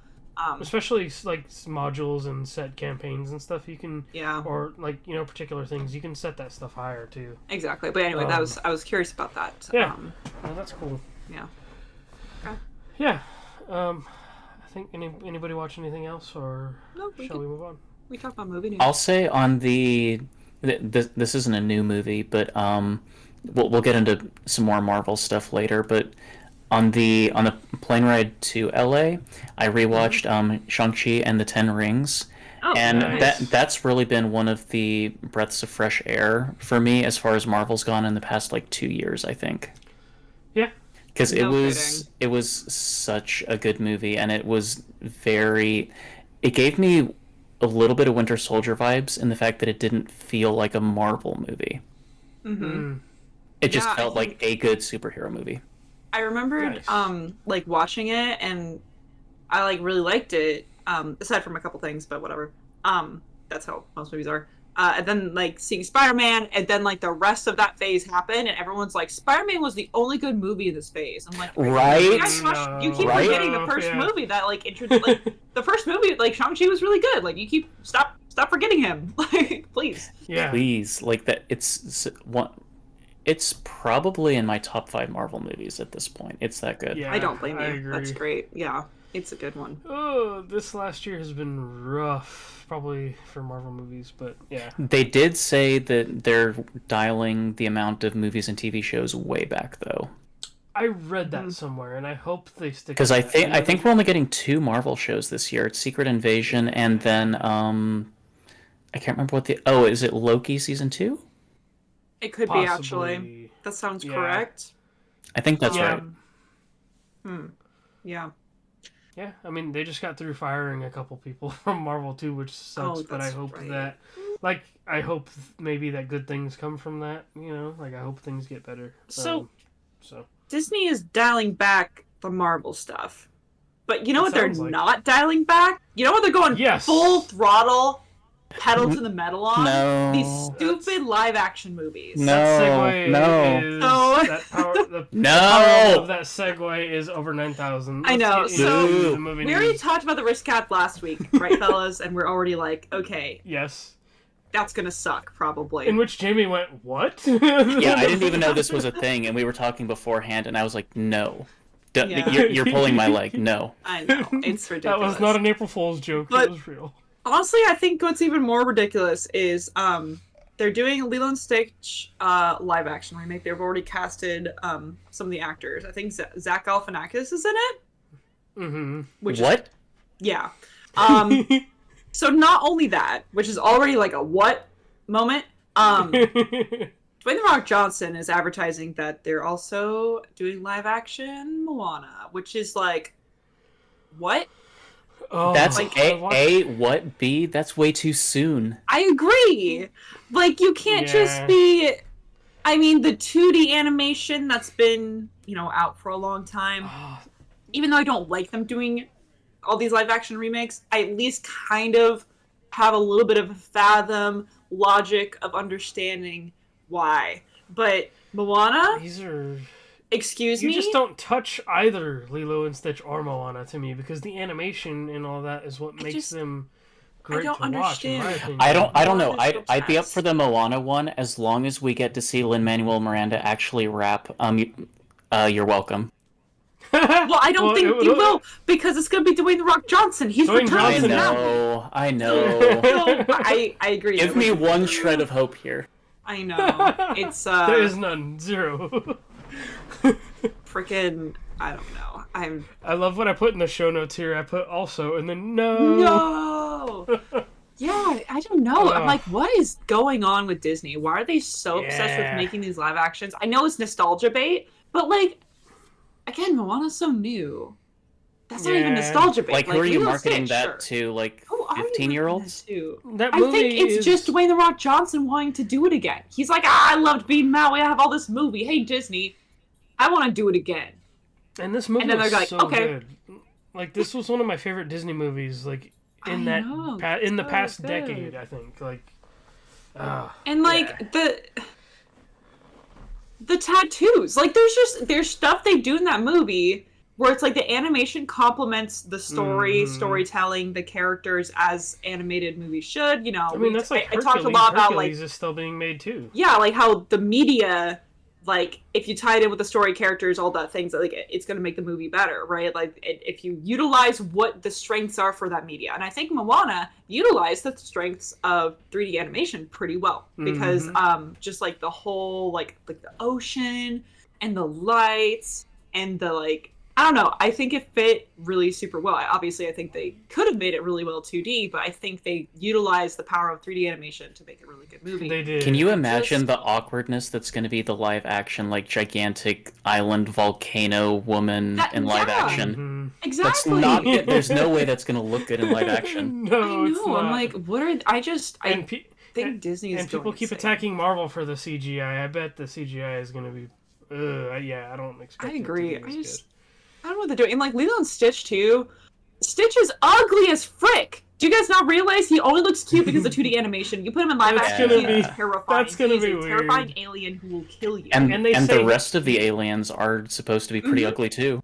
Especially like modules and set campaigns and stuff, you can or like particular things, you can set that stuff higher too. Exactly, but anyway, I was curious about that. No, that's cool. Yeah. Okay. Yeah. I think anybody watch anything else, or shall we move on? We talked about movie news. I'll say on this isn't a new movie, but we'll get into some more Marvel stuff later, but. On the plane ride to LA, I rewatched Shang-Chi and the Ten Rings, and nice. That's really been one of the breaths of fresh air for me as far as Marvel's gone in the past like 2 years, I think. Yeah, because it was such a good movie, and it was it gave me a little bit of Winter Soldier vibes in the fact that it didn't feel like a Marvel movie. Mm-hmm. It just felt like a good superhero movie. I remembered like watching it, and I like really liked it, aside from a couple things, but whatever. That's how most movies are. And then like seeing Spider-Man, and then like the rest of that phase happened, and everyone's like, Spider-Man was the only good movie in this phase. I'm like, right? You keep forgetting the first movie that like introduced like the first movie, like Shang-Chi was really good. Like you keep stop forgetting him. Like please. Yeah. Please. Like that it's probably in my top 5 Marvel movies at this point. It's that good. Yeah, I don't blame you. I agree. That's great. Yeah, it's a good one. Oh, this last year has been rough, probably for Marvel movies, but yeah. They did say that they're dialing the amount of movies and TV shows way back, though. I read that somewhere, and I hope they stick. Because I think we're only getting 2 Marvel shows this year. It's Secret Invasion, and then I can't remember what is it Loki season 2? It could be, actually. That sounds correct. I think that's right. Yeah. Yeah, I mean, they just got through firing a couple people from Marvel too, which sucks, but I hope that, like, I hope maybe that good things come from that, like, I hope things get better. So Disney is dialing back the Marvel stuff. But you know what they're not dialing back? You know what they're going full throttle? Pedal to the metal on these stupid live action movies. The power of that segue is over 9,000. I know. So we already talked about the risk cap last week, right, fellas? And we're already like, okay, yes, that's gonna suck probably. In which Jamie went, what? Yeah, I didn't even know this was a thing, and we were talking beforehand, and I was like, no. You're pulling my leg. No. I know. It's ridiculous. That was not an April Fool's joke. It was real. Honestly, I think what's even more ridiculous is they're doing a Lilo Stitch live action remake. They've already casted some of the actors. I think Zach Galifianakis is in it. Mm-hmm. Yeah. So not only that, which is already like a what moment. Dwayne The Rock Johnson is advertising that they're also doing live action Moana, which is like, what? Oh, that's like, A, what? B, that's way too soon. I agree. Like, you can't just be... I mean, the 2D animation that's been, out for a long time, even though I don't like them doing all these live-action remakes, I at least kind of have a little bit of a fathom, logic of understanding why. But Moana... These are... Excuse me? You just don't touch either Lilo and Stitch or Moana to me, because the animation and all that is what makes them great to watch, in my opinion. I don't know. I'd be up for the Moana one as long as we get to see Lin-Manuel Miranda actually rap You're Welcome. Well, I don't think you will, because it's going to be Dwayne The Rock Johnson. He's retired now. I know. So, I agree. Give me one shred of hope here. I know. It's there is none. Zero. Freaking, I don't know. I love what I put in the show notes here. I put also, and then no. Yeah, I don't know. I'm like, what is going on with Disney? Why are they so obsessed with making these live actions? I know it's nostalgia bait, but like, again, Moana's so new. That's not even nostalgia bait. Like, who are you Lilo marketing Stitch, that sure. to? Like, Who are you 15-year-olds? marketing that to? That I movie think it's just Dwayne The Rock Johnson wanting to do it again. He's like, I loved being Maui. I have all this movie. Hey, Disney, I want to do it again. And this movie And then was they're like, so okay. good. Like, this was one of my favorite Disney movies. Like, in the past decade, I think. Like, and like the tattoos, like there's stuff they do in that movie where it's like the animation complements the storytelling, the characters as animated movies should. You know, I mean, that's like I talked a lot about like Hercules is still being made too. Yeah, like how the media, like if you tie it in with the story, characters, all that things, like it's going to make the movie better, right? Like if you utilize what the strengths are for that media, and I think Moana utilized the strengths of 3D animation pretty well because just like the whole like the ocean and the lights and the like. I don't know. I think it fit really super well. Obviously, I think they could have made it really well 2D, but I think they utilized the power of 3D animation to make a really good movie. They did. Can you imagine the awkwardness that's going to be the live action, like gigantic island volcano woman in live action? Exactly. That's not. There's no way that's going to look good in live action. No, it's not. I'm like, what are? I think Disney is. And people keep attacking Marvel for the CGI. I bet the CGI is going to be. I don't expect. I agree. It to be as good. I don't know what they're doing. And like Lilo and Stitch too. Stitch is ugly as frick. Do you guys not realize he only looks cute because of 2D animation? You put him in live action, he's terrifying. That's gonna he's be a weird. terrifying alien who will kill you. And the rest of the aliens are supposed to be pretty ugly too.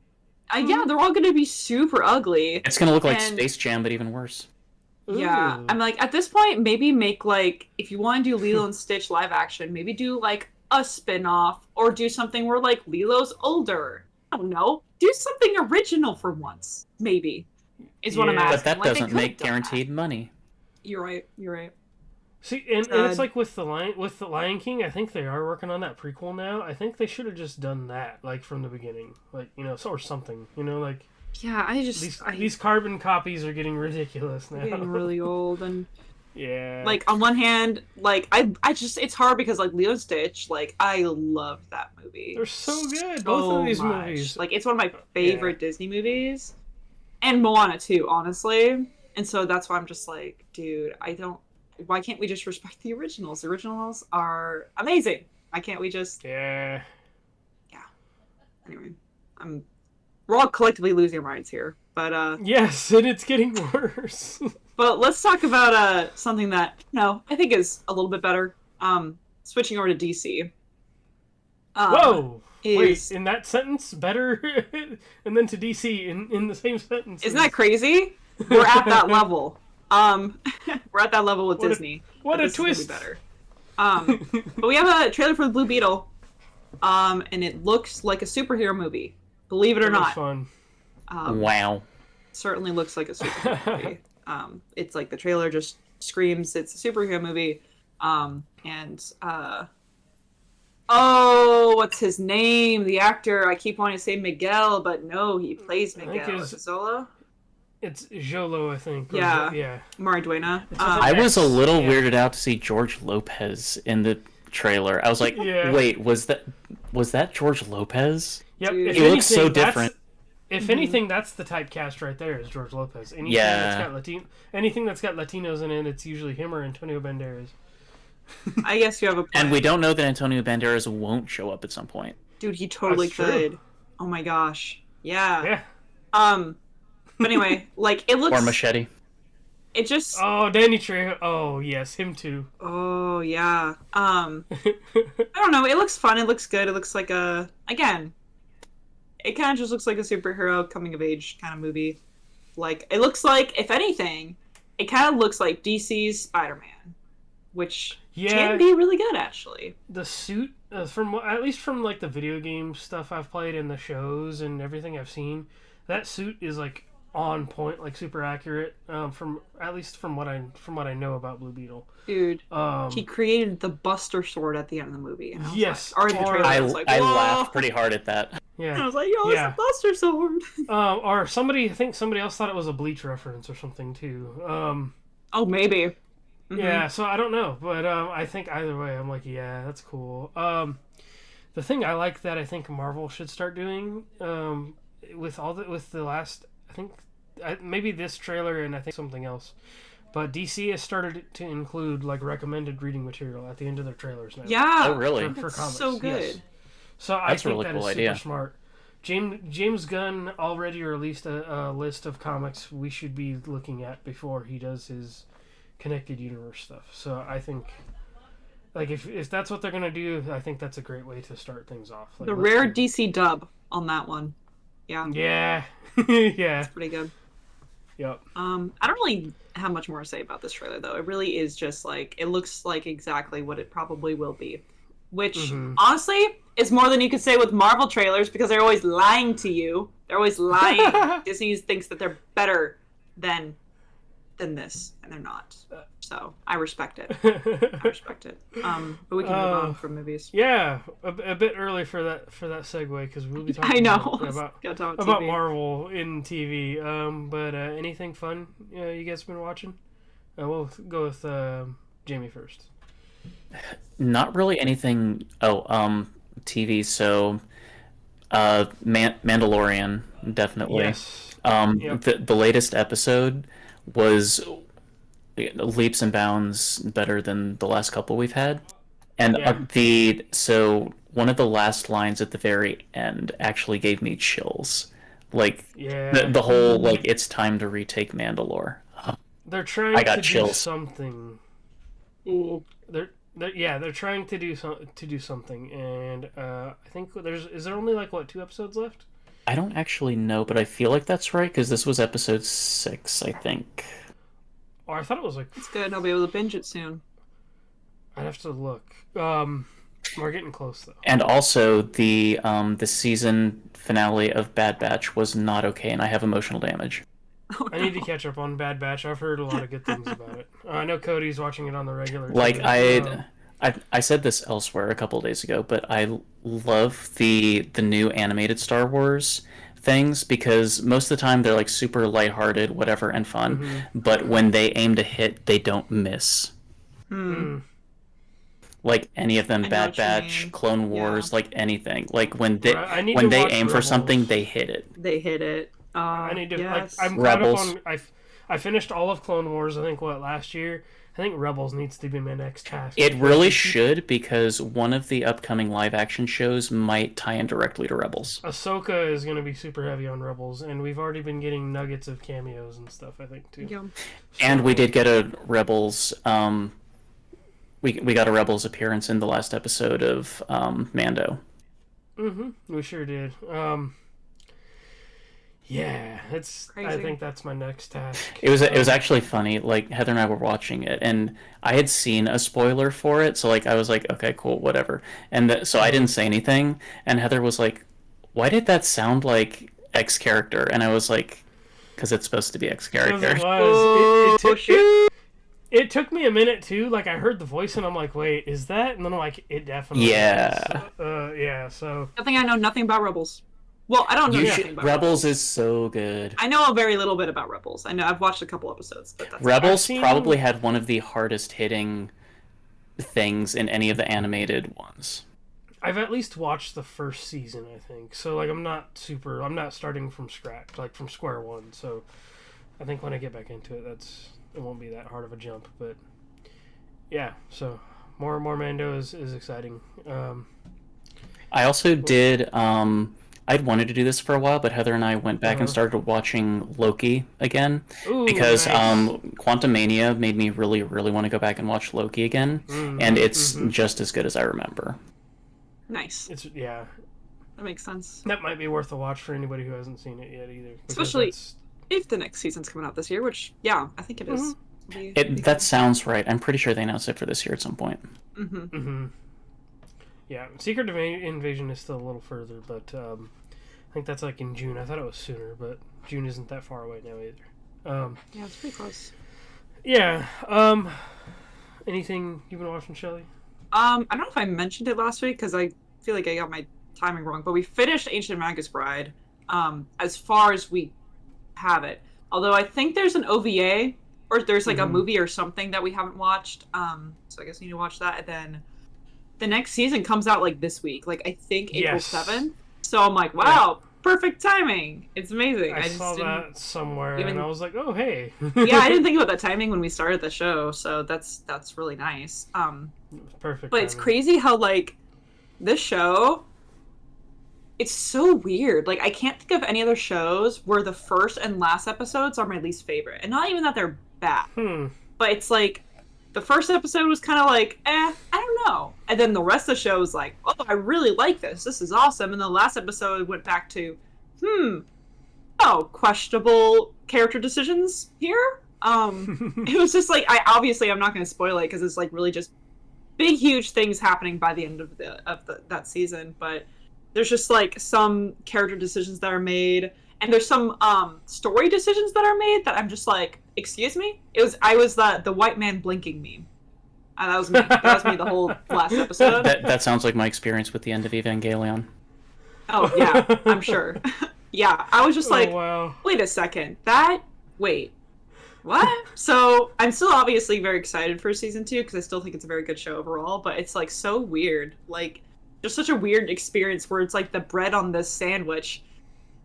Yeah, they're all going to be super ugly. It's going to look like Space Jam, but even worse. Yeah, I'm like, at this point, maybe make like, if you want to do Lilo and Stitch live action, maybe do like a spin-off or do something where like Lilo's older. I don't know. Do something original for once, maybe. Is what I'm asking. But that like, doesn't make guaranteed money. You're right. See, and it's like with the Lion King. I think they are working on that prequel now. I think they should have just done that, like from the beginning, like or something. Like. Yeah, these carbon copies are getting ridiculous now. Getting really old and. Yeah. Like on one hand, like I just it's hard because like Lilo and Stitch, like I love that movie. They're so good. Both of these movies. Like it's one of my favorite Disney movies. And Moana too, honestly. And so that's why I'm just like, dude, why can't we just respect the originals? The originals are amazing. Why can't we just Yeah. Anyway, we're all collectively losing our minds here. But yes, and it's getting worse. But let's talk about something that I think is a little bit better. Switching over to DC. Whoa! Wait, in that sentence, better, and then to DC in the same sentence. Isn't that crazy? We're at that level. We're at that level with Disney. What a twist! Is better. But we have a trailer for the Blue Beetle, and it looks like a superhero movie. Believe it or not. Fun. Wow. Certainly looks like a superhero movie. It's like the trailer just screams it's a superhero movie. What's his name? The actor, I keep wanting to say Miguel, but no, he plays Miguel. Is it Zola? It's Jolo, I think. Yeah. Mariduena. I was a little weirded out to see George Lopez in the trailer. I was like, wait, was that George Lopez? Yep. He looks so different. If anything, that's the typecast right there is George Lopez. Anything that's got Latinos in it, it's usually him or Antonio Banderas. I guess you have a point. And we don't know that Antonio Banderas won't show up at some point. Dude, he totally could. True. Oh my gosh. Yeah. But anyway, like it looks. Or Machete. It just. Oh, Danny Trejo. Oh yes, him too. Oh yeah. I don't know. It looks fun. It looks good. It looks like it kind of just looks like a superhero coming of age kind of movie. Like it looks like, if anything, it kind of looks like DC's Spider-Man, which can be really good actually. The suit, at least from like the video game stuff I've played and the shows and everything I've seen, that suit is like on point, like super accurate. From what I know about Blue Beetle. Dude, he created the Buster Sword at the end of the movie. And yes, like, or in the trailer, I laughed pretty hard at that. Yeah, and I was like, "Yo, it's a Buster Sword." Or I think somebody else thought it was a Bleach reference or something too. Oh, maybe. Mm-hmm. Yeah, so I don't know, but I think either way, I'm like, yeah, that's cool. The thing I like that I think Marvel should start doing, with the last, I think maybe this trailer and I think something else. But DC has started to include like recommended reading material at the end of their trailers now. Yeah. Oh, really? For comics. So good. Yes. So I That's a think really that cool is idea. super smart. James Gunn already released a list of comics we should be looking at before he does his connected universe stuff. So I think, like, if that's what they're gonna do, I think that's a great way to start things off. Like, The let's rare do- DC dub on that one. Yeah. Yeah, yeah, It's pretty good. yep. I don't really have much more to say about this trailer, though. It really is just like, it looks like exactly what it probably will be. Which, honestly, is more than you could say with Marvel trailers, because they're always lying to you. They're always lying. Disney thinks that they're better than this, and they're not. So, I respect it. I respect it. But we can move on from movies. Yeah, a bit early for that segue because we'll be talking I know. about Gotta talk about TV. Marvel in TV. But anything fun you guys been watching? We'll go with Jamie first. Not really anything. TV. So, Mandalorian, definitely. Yes. Yep. The latest episode was leaps and bounds better than the last couple we've had, and Yeah. one of the last lines at the very end actually gave me chills. Like Yeah. the whole like it's time to retake Mandalore. They're trying I got to do chills. something. Ooh. They're trying to do something, and I think is there only like 2 episodes left? I don't actually know, but I feel like that's right because this was episode 6, I think. Oh, I thought it was like. It's good. I'll be able to binge it soon. I'd have to look. We're getting close though. And also the season finale of Bad Batch was not okay, and I have emotional damage. Oh, I need to catch up on Bad Batch. I've heard a lot of good things about it. I know Cody's watching it on the regular. Like too. I said this elsewhere a couple of days ago, but I love the new animated Star Wars things because most of the time they're like super lighthearted, whatever, and fun. But when they aim to hit, they don't miss. Like any of them, I know Bad what you Batch, mean. Clone Wars, Yeah. like anything. Like when they I need when to they watch aim for Rebels. something, they hit it. They hit it. I need to. Yes. Like, I'm caught up Rebels. on. I finished all of Clone Wars. I think last year. I think Rebels needs to be my next task. It really should because one of the upcoming live action shows might tie in directly to Rebels. Ahsoka is going to be super heavy on Rebels, and we've already been getting nuggets of cameos and stuff. I think too. Yeah. And we did get a Rebels. We got a Rebels appearance in the last episode of Mando. We sure did. Yeah, it's. I Crazy. think that's my next task. It was actually funny. Like Heather and I were watching it, and I had seen a spoiler for it, so like I was like, okay, cool, whatever. And so I didn't say anything, and Heather was like, "Why did that sound like X character?" And I was like, "Because it's supposed to be X character." It was. It took me a minute too. Like I heard the voice and I'm like, "Wait, is that?" And then I'm like, "It definitely." Yeah. Is. Yeah. So. I know nothing about Rebels. Well, I don't know You nothing should, about Rebels is so good. I know a very little bit about Rebels. I know I've watched a couple episodes, but that's Rebels I've seen- probably had one of the hardest hitting things in any of the animated ones. I've at least watched the first season, I think. So like I'm not starting from scratch, like from square one. So I think when I get back into it, it won't be that hard of a jump. But yeah, so more Mando is exciting. I also did. I'd wanted to do this for a while, but Heather and I went back and started watching Loki again Ooh, because nice. Quantum Mania made me really, really want to go back and watch Loki again, and it's just as good as I remember. nice. Yeah, That makes sense. that might be worth a watch for anybody who hasn't seen it yet either. because Especially that's- if the next season's coming out this year, which I think it is. That sounds right. I'm pretty sure they announced it for this year at some point. Yeah, Secret Invasion is still a little further, but I think that's like in June. I thought it was sooner, but June isn't that far away now either. Yeah, it's pretty close. Yeah. Anything you've been watching, Shelley? I don't know if I mentioned it last week because I feel like I got my timing wrong, but we finished Ancient Magus Bride as far as we have it. Although I think there's an OVA or there's like a movie or something that we haven't watched. So I guess we need to watch that. And then the next season comes out like this week, like I think April 7th. So I'm like, wow, perfect timing. It's amazing. I just saw didn't that somewhere, even... and I was like, oh, hey. Yeah, I didn't think about that timing when we started the show, so that's really nice. Perfect But timing. it's crazy how, like, this show, it's so weird. Like, I can't think of any other shows where the first and last episodes are my least favorite. And not even that they're bad. But it's like, the first episode was kind of like, I don't know. And then the rest of the show was like, oh, I really like this. This is awesome. And the last episode went back to, questionable character decisions here. It was just like, I'm not going to spoil it because it's like really just big, huge things happening by the end of that season. But there's just like some character decisions that are made, and there's some story decisions that are made that I'm just like, excuse me? I was the white man blinking meme. That was me. That was me the whole last episode. That sounds like my experience with the end of Evangelion. Oh yeah, I'm sure. Yeah, I was just like, wow. Wait a second. Wait. What? So I'm still obviously very excited for season 2 because I still think it's a very good show overall, but it's like so weird. Like, just such a weird experience where it's like the bread on this sandwich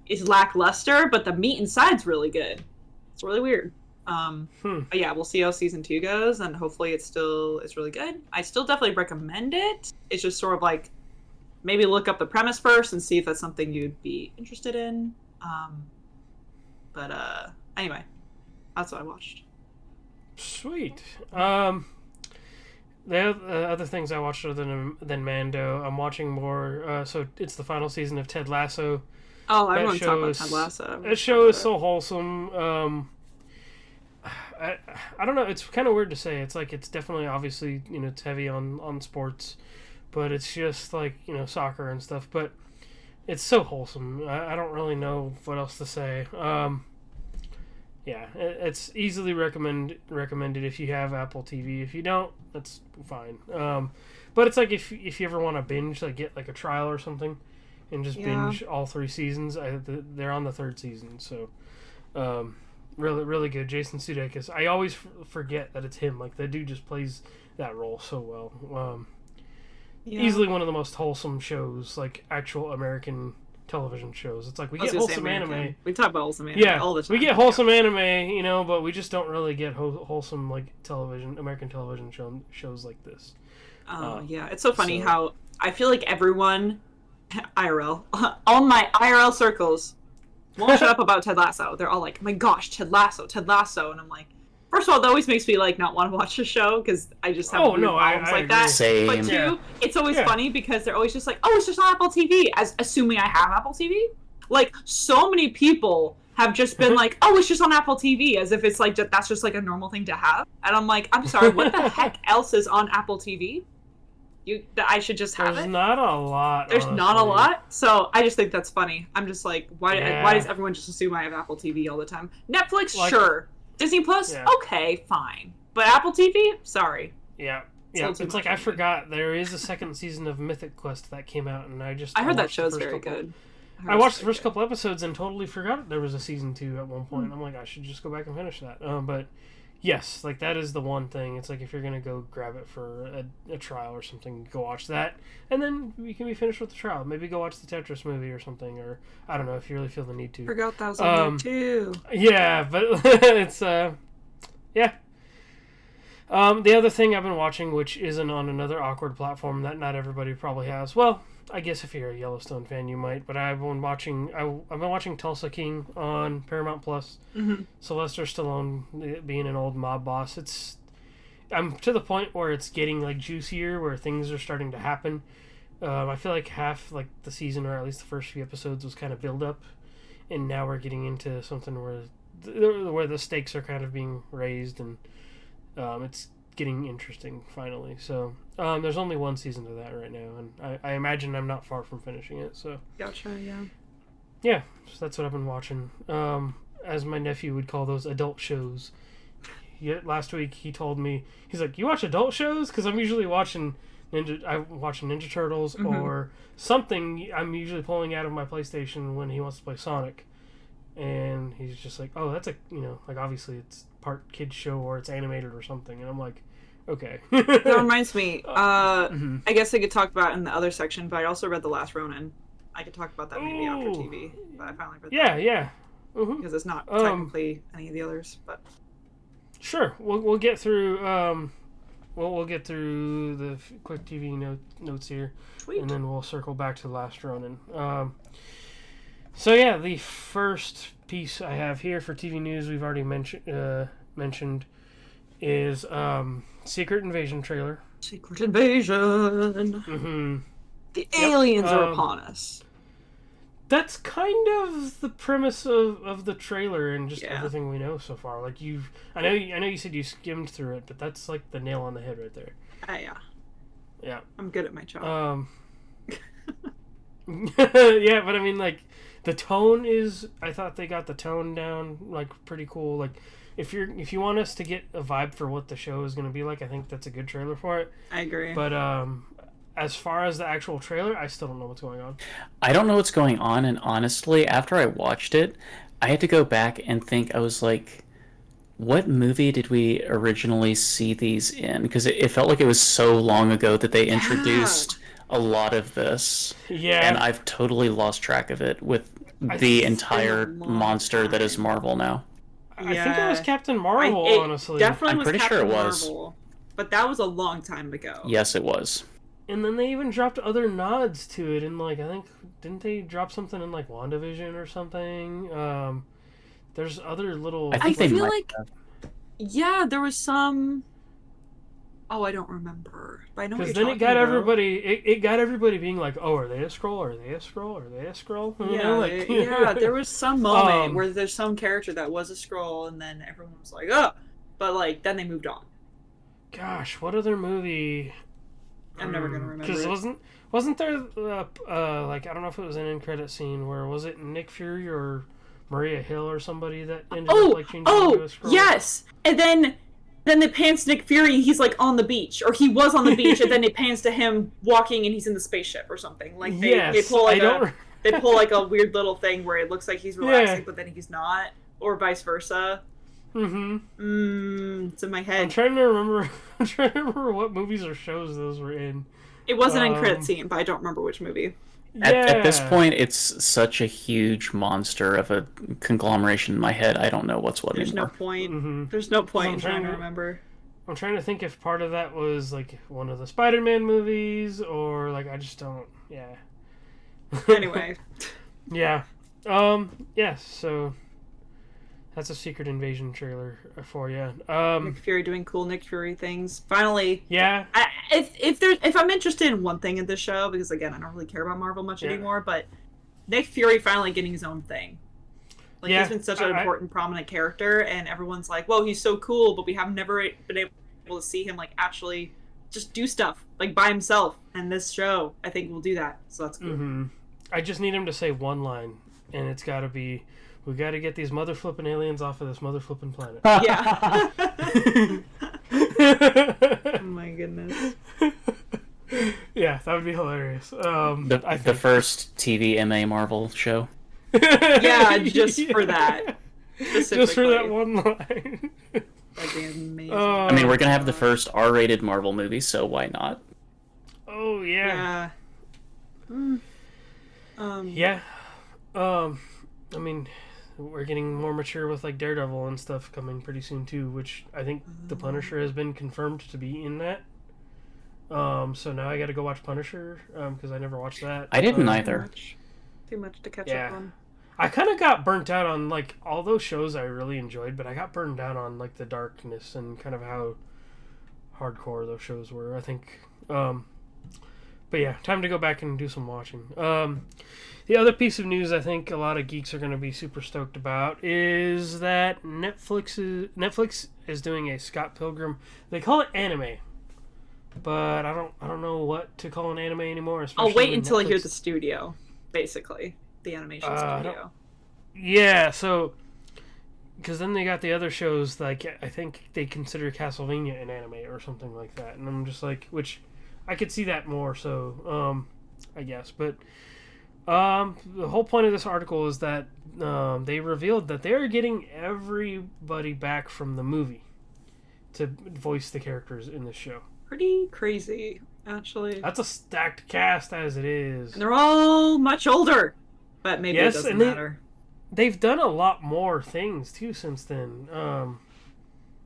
is lackluster, but the meat inside's really good. It's really weird. But yeah, we'll see how season 2 goes, and hopefully it's really good. I still definitely recommend it. It's just sort of like, maybe look up the premise first and see if that's something you'd be interested in. Anyway, that's what I watched. Sweet. The other things I watched other than Mando, I'm watching more. So it's the final season of Ted Lasso. Oh, everyone's talking about Ted Lasso. That show is so wholesome. I don't know. It's kind of weird to say. It's like, it's definitely, obviously, it's heavy on sports, but it's just like, soccer and stuff. But it's so wholesome. I don't really know what else to say. Yeah, it's easily recommended if you have Apple TV. If you don't, that's fine. But it's like, if you ever want to binge, like get like a trial or something, and just binge all 3 seasons. They're on the 3rd season, so really, really good. Jason Sudeikis. I always forget that it's him. Like, that dude just plays that role so well. Easily one of the most wholesome shows, like actual American television shows. It's like, we get wholesome anime. We talk about wholesome anime all the time. We get wholesome anime, but we just don't really get wholesome, like, American television shows like this. Yeah, it's so funny how I feel like everyone IRL all my IRL circles won't shut up about Ted Lasso. They're all like, oh my gosh, Ted Lasso, and I'm like, first of all, that always makes me like not want to watch the show because I just have problems like that. Same. But 2, it's always funny because they're always just like, oh, it's just on Apple TV, as assuming I have Apple TV. Like, so many people have just been like, oh, it's just on Apple TV, as if it's like that's just like a normal thing to have. And I'm like, I'm sorry, what the heck else is on Apple TV? That I should just have There's it? not a lot. There's honestly. not a lot, so I just think that's funny. I'm just like, why does everyone just assume I have Apple TV all the time? Netflix, sure. Disney Plus, okay, fine. But Apple TV, sorry. Yeah. It's like, I forgot there is a 2nd season of Mythic Quest that came out, and I heard that show's very good. I watched the first couple episodes and totally forgot there was a season 2 at one point. I'm like, I should just go back and finish that. But yes, like, that is the one thing. It's like, if you're gonna go grab it for a trial or something, go watch that, and then you can be finished with the trial. Maybe go watch the Tetris movie or something, or I don't know if you really feel the need to. Forgot that was on there too. Yeah, but it's yeah. The other thing I've been watching, which isn't on another awkward platform that not everybody probably has. Well, I guess if you're a Yellowstone fan, you might. But I've been watching Tulsa King on Paramount Plus. Mm-hmm. Sylvester Stallone being an old mob boss. I'm to the point where it's getting like juicier, where things are starting to happen. I feel like half like the season, or at least the first few episodes, was kind of build up, and now we're getting into something where the stakes are kind of being raised, and it's getting interesting finally. So there's only 1 season of that right now, and I imagine I'm not far from finishing it. So gotcha. Yeah, so that's what I've been watching. As my nephew would call those adult shows. Last week he told me, he's like, "You watch adult shows?" Because I'm usually watching Ninja Turtles or something. I'm usually pulling out of my PlayStation when he wants to play Sonic. And he's just like, oh, that's like, obviously it's part kid's show or it's animated or something. And I'm like, okay. That reminds me, I guess I could talk about it in the other section, but I also read The Last Ronin. I could talk about that maybe after TV, but I finally read Yeah, that. yeah. Mm-hmm. Because it's not technically any of the others, but Sure, we'll get through. We'll get through the quick TV notes here, Sweet. and then we'll circle back to the Last Ronin. So yeah, the first piece I have here for TV news we've already mentioned is Secret Invasion trailer. Secret Invasion. Mm-hmm. The aliens are upon us. That's kind of the premise of the trailer and just everything we know so far. Like I know you said you skimmed through it, but that's like the nail on the head right there. Yeah. Yeah. I'm good at my job. Yeah, but I mean, like, the tone is. I thought they got the tone down like pretty cool. Like, if you want us to get a vibe for what the show is going to be like, I think that's a good trailer for it. I agree. But as far as the actual trailer, I still don't know what's going on. I don't know what's going on, and honestly, after I watched it, I had to go back and think. I was like, what movie did we originally see these in? Because it felt like it was so long ago that they introduced a lot of this. Yeah. And I've totally lost track of it with the entire monster that is Marvel now. I think it was Captain Marvel, honestly. Definitely I'm was pretty Captain sure it was. Marvel, but that was a long time ago. Yes, it was. And then they even dropped other nods to it, and like I think didn't they drop something in like WandaVision or something? There's other little. I think they feel might like have. Yeah, there was some. Oh, I don't remember. But I know what Because you're then it talking got about. everybody. It got everybody being like, "Oh, are they a scroll? Are they a scroll? Are they a scroll?" You know, like, yeah. There was some moment where there's some character that was a scroll, and then everyone was like, "Oh," but like then they moved on. Gosh, what other movie? I'm never gonna remember. Because wasn't there like I don't know if it was an end credit scene where was it Nick Fury or Maria Hill or somebody that ended up like changing into a scroll? Yes, and then it pans to Nick Fury. He's like on the beach, or he was on the beach, and then it pans to him walking, and he's in the spaceship or something. Like they pull like they pull like a weird little thing where it looks like he's relaxing, but then he's not, or vice versa. It's in my head. I'm trying to remember what movies or shows those were in. It wasn't in credit scene, but I don't remember which movie. At this point, it's such a huge monster of a conglomeration in my head. I don't know what's what There's anymore. no point. Mm-hmm. There's no point in trying to remember. I'm trying to think if part of that was like one of the Spider-Man movies or like I just don't. Yeah. Anyway. Yeah. Yeah. So that's a Secret Invasion trailer for you. Nick Fury doing cool Nick Fury things. Finally. Yeah. If I'm interested in one thing in this show, because again I don't really care about Marvel much anymore, but Nick Fury finally getting his own thing. Like he's been such an important, prominent character, and everyone's like, "Whoa, he's so cool," but we have never been able to see him like actually just do stuff like by himself. And this show, I think, will do that. So that's cool. Mm-hmm. I just need him to say one line, and it's got to be, "We got to get these mother flipping aliens off of this mother flipping planet." Yeah. Oh my goodness. Yeah, that would be hilarious. The first TV MA Marvel show. Yeah, just for that. Just for that one line. That'd be amazing. I mean, we're gonna have the first R-rated Marvel movie, so why not? Oh yeah. Yeah. I mean, we're getting more mature with like Daredevil and stuff coming pretty soon too, which I think the Punisher has been confirmed to be in that. So now I got to go watch Punisher because I never watched that. I didn't either. Too much to catch up on. I kind of got burnt out on like all those shows I really enjoyed, but I got burned out on like the darkness and kind of how hardcore those shows were, I think. But yeah, time to go back and do some watching. The other piece of news I think a lot of geeks are going to be super stoked about is that Netflix is doing a Scott Pilgrim. They call it anime, but I don't know what to call an anime anymore. I'll wait until I hear the studio, basically the animation studio. Yeah, so because then they got the other shows like I think they consider Castlevania an anime or something like that, and I'm just like, which I could see that more. So I guess, but. The whole point of this article is that they revealed that they are getting everybody back from the movie to voice the characters in the show. pretty crazy, actually. That's a stacked cast as it is. And they're all much older, but maybe it doesn't matter. They've done a lot more things too since then. I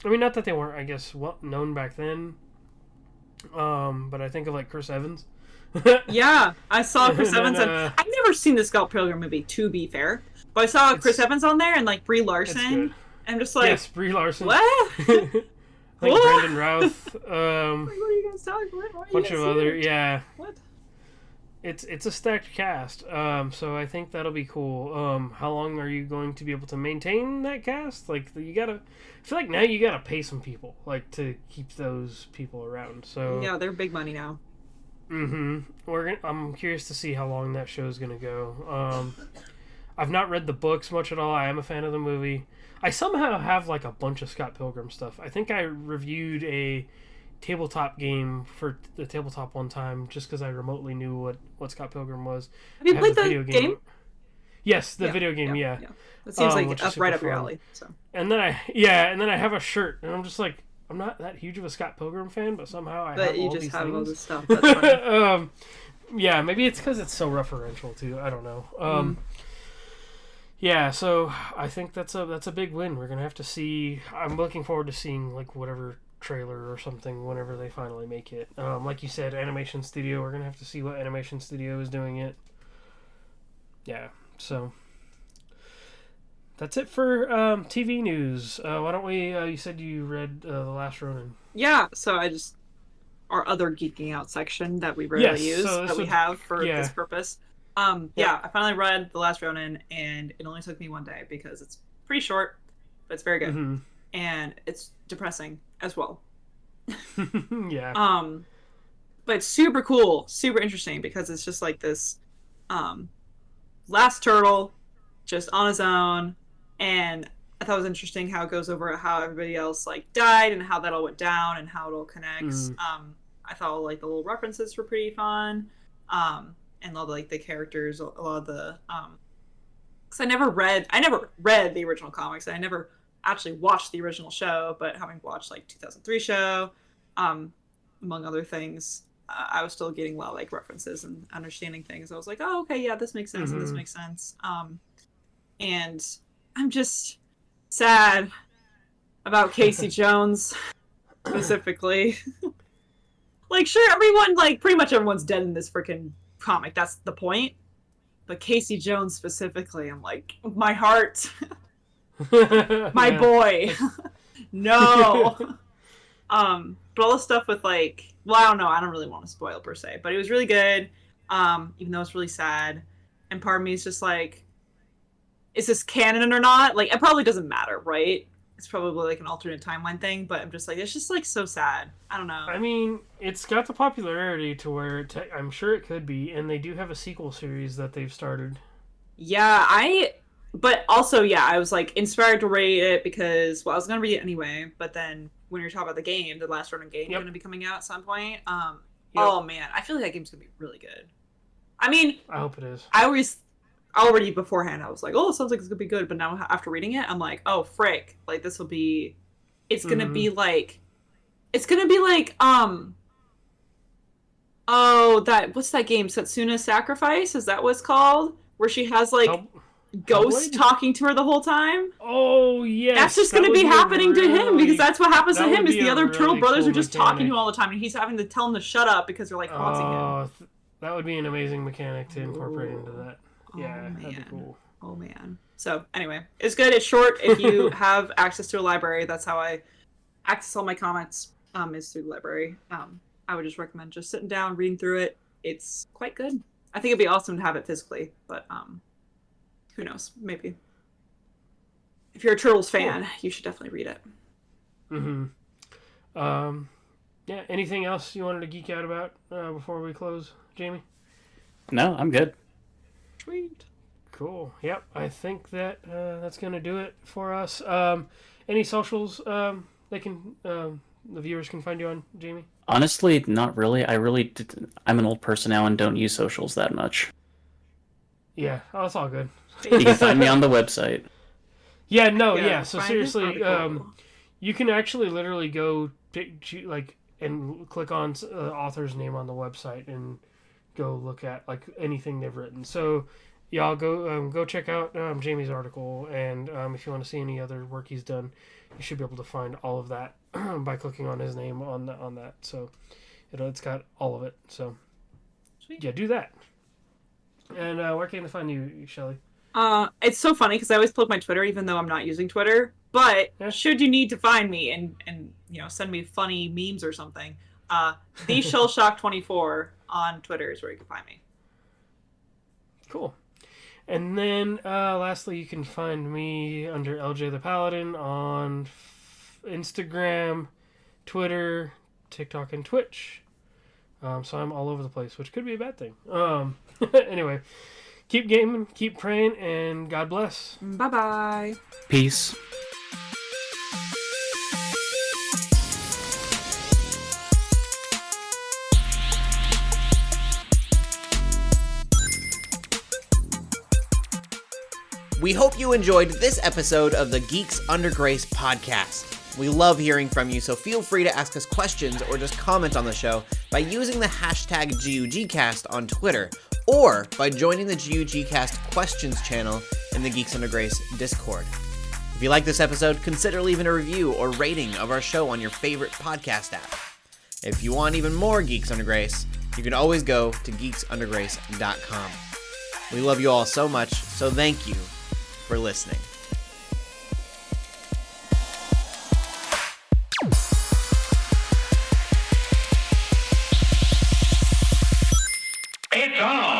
mean, not that they weren't, I guess, well known back then. But I think of like Chris Evans. Yeah, I saw Chris Evans. I've never seen the Scott Pilgrim movie, to be fair, but I saw Chris Evans on there and like Brie Larson. I'm just like, yes, Brie Larson. What? Like Brandon Routh. What are you guys talking about? Bunch of other, yeah. What? It's a stacked cast. So I think that'll be cool. How long are you going to be able to maintain that cast? Like you gotta. I feel like now you gotta pay some people like to keep those people around. So yeah, they're big money now. I'm curious to see how long that show is gonna go. I've not read the books much at all. I am a fan of the movie. I somehow have like a bunch of Scott Pilgrim stuff. I think I reviewed a tabletop game for the tabletop one time just because I remotely knew what Scott Pilgrim was. Have you played the game? Yes, the video game. Yeah. That seems like up right up your alley. So. And then I have a shirt, and I'm just like, I'm not that huge of a Scott Pilgrim fan, but somehow I have all these things. All this stuff. That's funny. Yeah, maybe it's because it's so referential too. I don't know. Yeah, so I think that's a big win. We're gonna have to see. I'm looking forward to seeing like whatever trailer or something whenever they finally make it. Like you said, animation studio. We're gonna have to see what animation studio is doing it. Yeah, so that's it for TV news. Why don't we? You said you read The Last Ronin. Yeah, so our other geeking out section that we rarely use that we have for this purpose. I finally read The Last Ronin, and it only took me one day because it's pretty short, but it's very good, and it's depressing as well. Yeah. But it's super cool, super interesting because it's just like this, last turtle, just on his own, and I thought it was interesting how it goes over how everybody else like died and how that all went down and how it all connects. I thought like the little references were pretty fun. And all the, like the characters, a lot of the because I never read the original comics. I never actually watched the original show, but having watched like 2003 show, among other things, I was still getting a lot of like references and understanding things. I was like, oh, okay, yeah, this makes sense and this makes sense. And I'm just sad about Casey Jones specifically. Like, sure, everyone, like, pretty much everyone's dead in this freaking comic. That's the point. But Casey Jones specifically, I'm like, my heart, my boy, no. But all the stuff with like, well, I don't know. I don't really want to spoil per se, but it was really good. Even though it's really sad, and part of me is just like, is this canon or not? Like, it probably doesn't matter, right? It's probably like an alternate timeline thing, but I'm just like, it's just like so sad. I don't know. I mean, it's got the popularity to where I'm sure it could be, and they do have a sequel series that they've started. Yeah, but also, yeah, I was like inspired to read it because, well, I was going to read it anyway, but then when you're talking about the game, the Last Ronin game going to be coming out at some point. Oh man, I feel like that game's going to be really good. I mean, I hope it is. Already beforehand, I was like, oh, it sounds like it's going to be good. But now after reading it, I'm like, oh, frick. Like, this will be... It's going to be like... It's going to be like, oh, what's that game? Setsuna Sacrifice? Is that what it's called? Where she has, like, ghosts talking to her the whole time? Oh, yes. That's just going to be happening to him, because that's what happens to him, is the other turtle brothers are just talking to him all the time, and he's having to tell him to shut up because they're, like, haunting him. That would be an amazing mechanic to incorporate into that. Yeah, that'd be cool. Oh man. So anyway, it's good. It's short. If you have access to a library, that's how I access all my comics. Is through the library. I would just recommend just sitting down, reading through it. It's quite good. I think it'd be awesome to have it physically, but who knows? Maybe. If you're a Turtles fan, you should definitely read it. Yeah. Anything else you wanted to geek out about before we close, Jamie? No, I'm good. Sweet. Cool. Yep. I think that that's gonna do it for us. Any socials they can the viewers can find you on, Jamie? Honestly, not really. I'm an old person now and don't use socials that much. Yeah. Oh, that's all good. You can find me on the website. Yeah. No. Yeah. So seriously, you can actually literally go like and click on the author's name on the website and go look at like anything they've written. So y'all go check out Jamie's article, and if you want to see any other work he's done, you should be able to find all of that by clicking on his name on that. So it's got all of it. So Sweet. Yeah, do that. And where can they find you, Shelley? It's so funny because I always plug my Twitter even though I'm not using Twitter. But should you need to find me and send me funny memes or something, the Shellshock24 on Twitter is where you can find me. Cool. And then lastly, you can find me under LJ the Paladin on Instagram, Twitter, TikTok, and Twitch. So I'm all over the place, which could be a bad thing. Anyway, keep gaming, keep praying, and God bless. Bye-bye. Peace. We hope you enjoyed this episode of the Geeks Under Grace podcast. We love hearing from you, so feel free to ask us questions or just comment on the show by using the hashtag GUGcast on Twitter, or by joining the GUGcast questions channel in the Geeks Under Grace Discord. If you like this episode, consider leaving a review or rating of our show on your favorite podcast app. If you want even more Geeks Under Grace, you can always go to geeksundergrace.com. We love you all so much, so thank you for listening. It's on!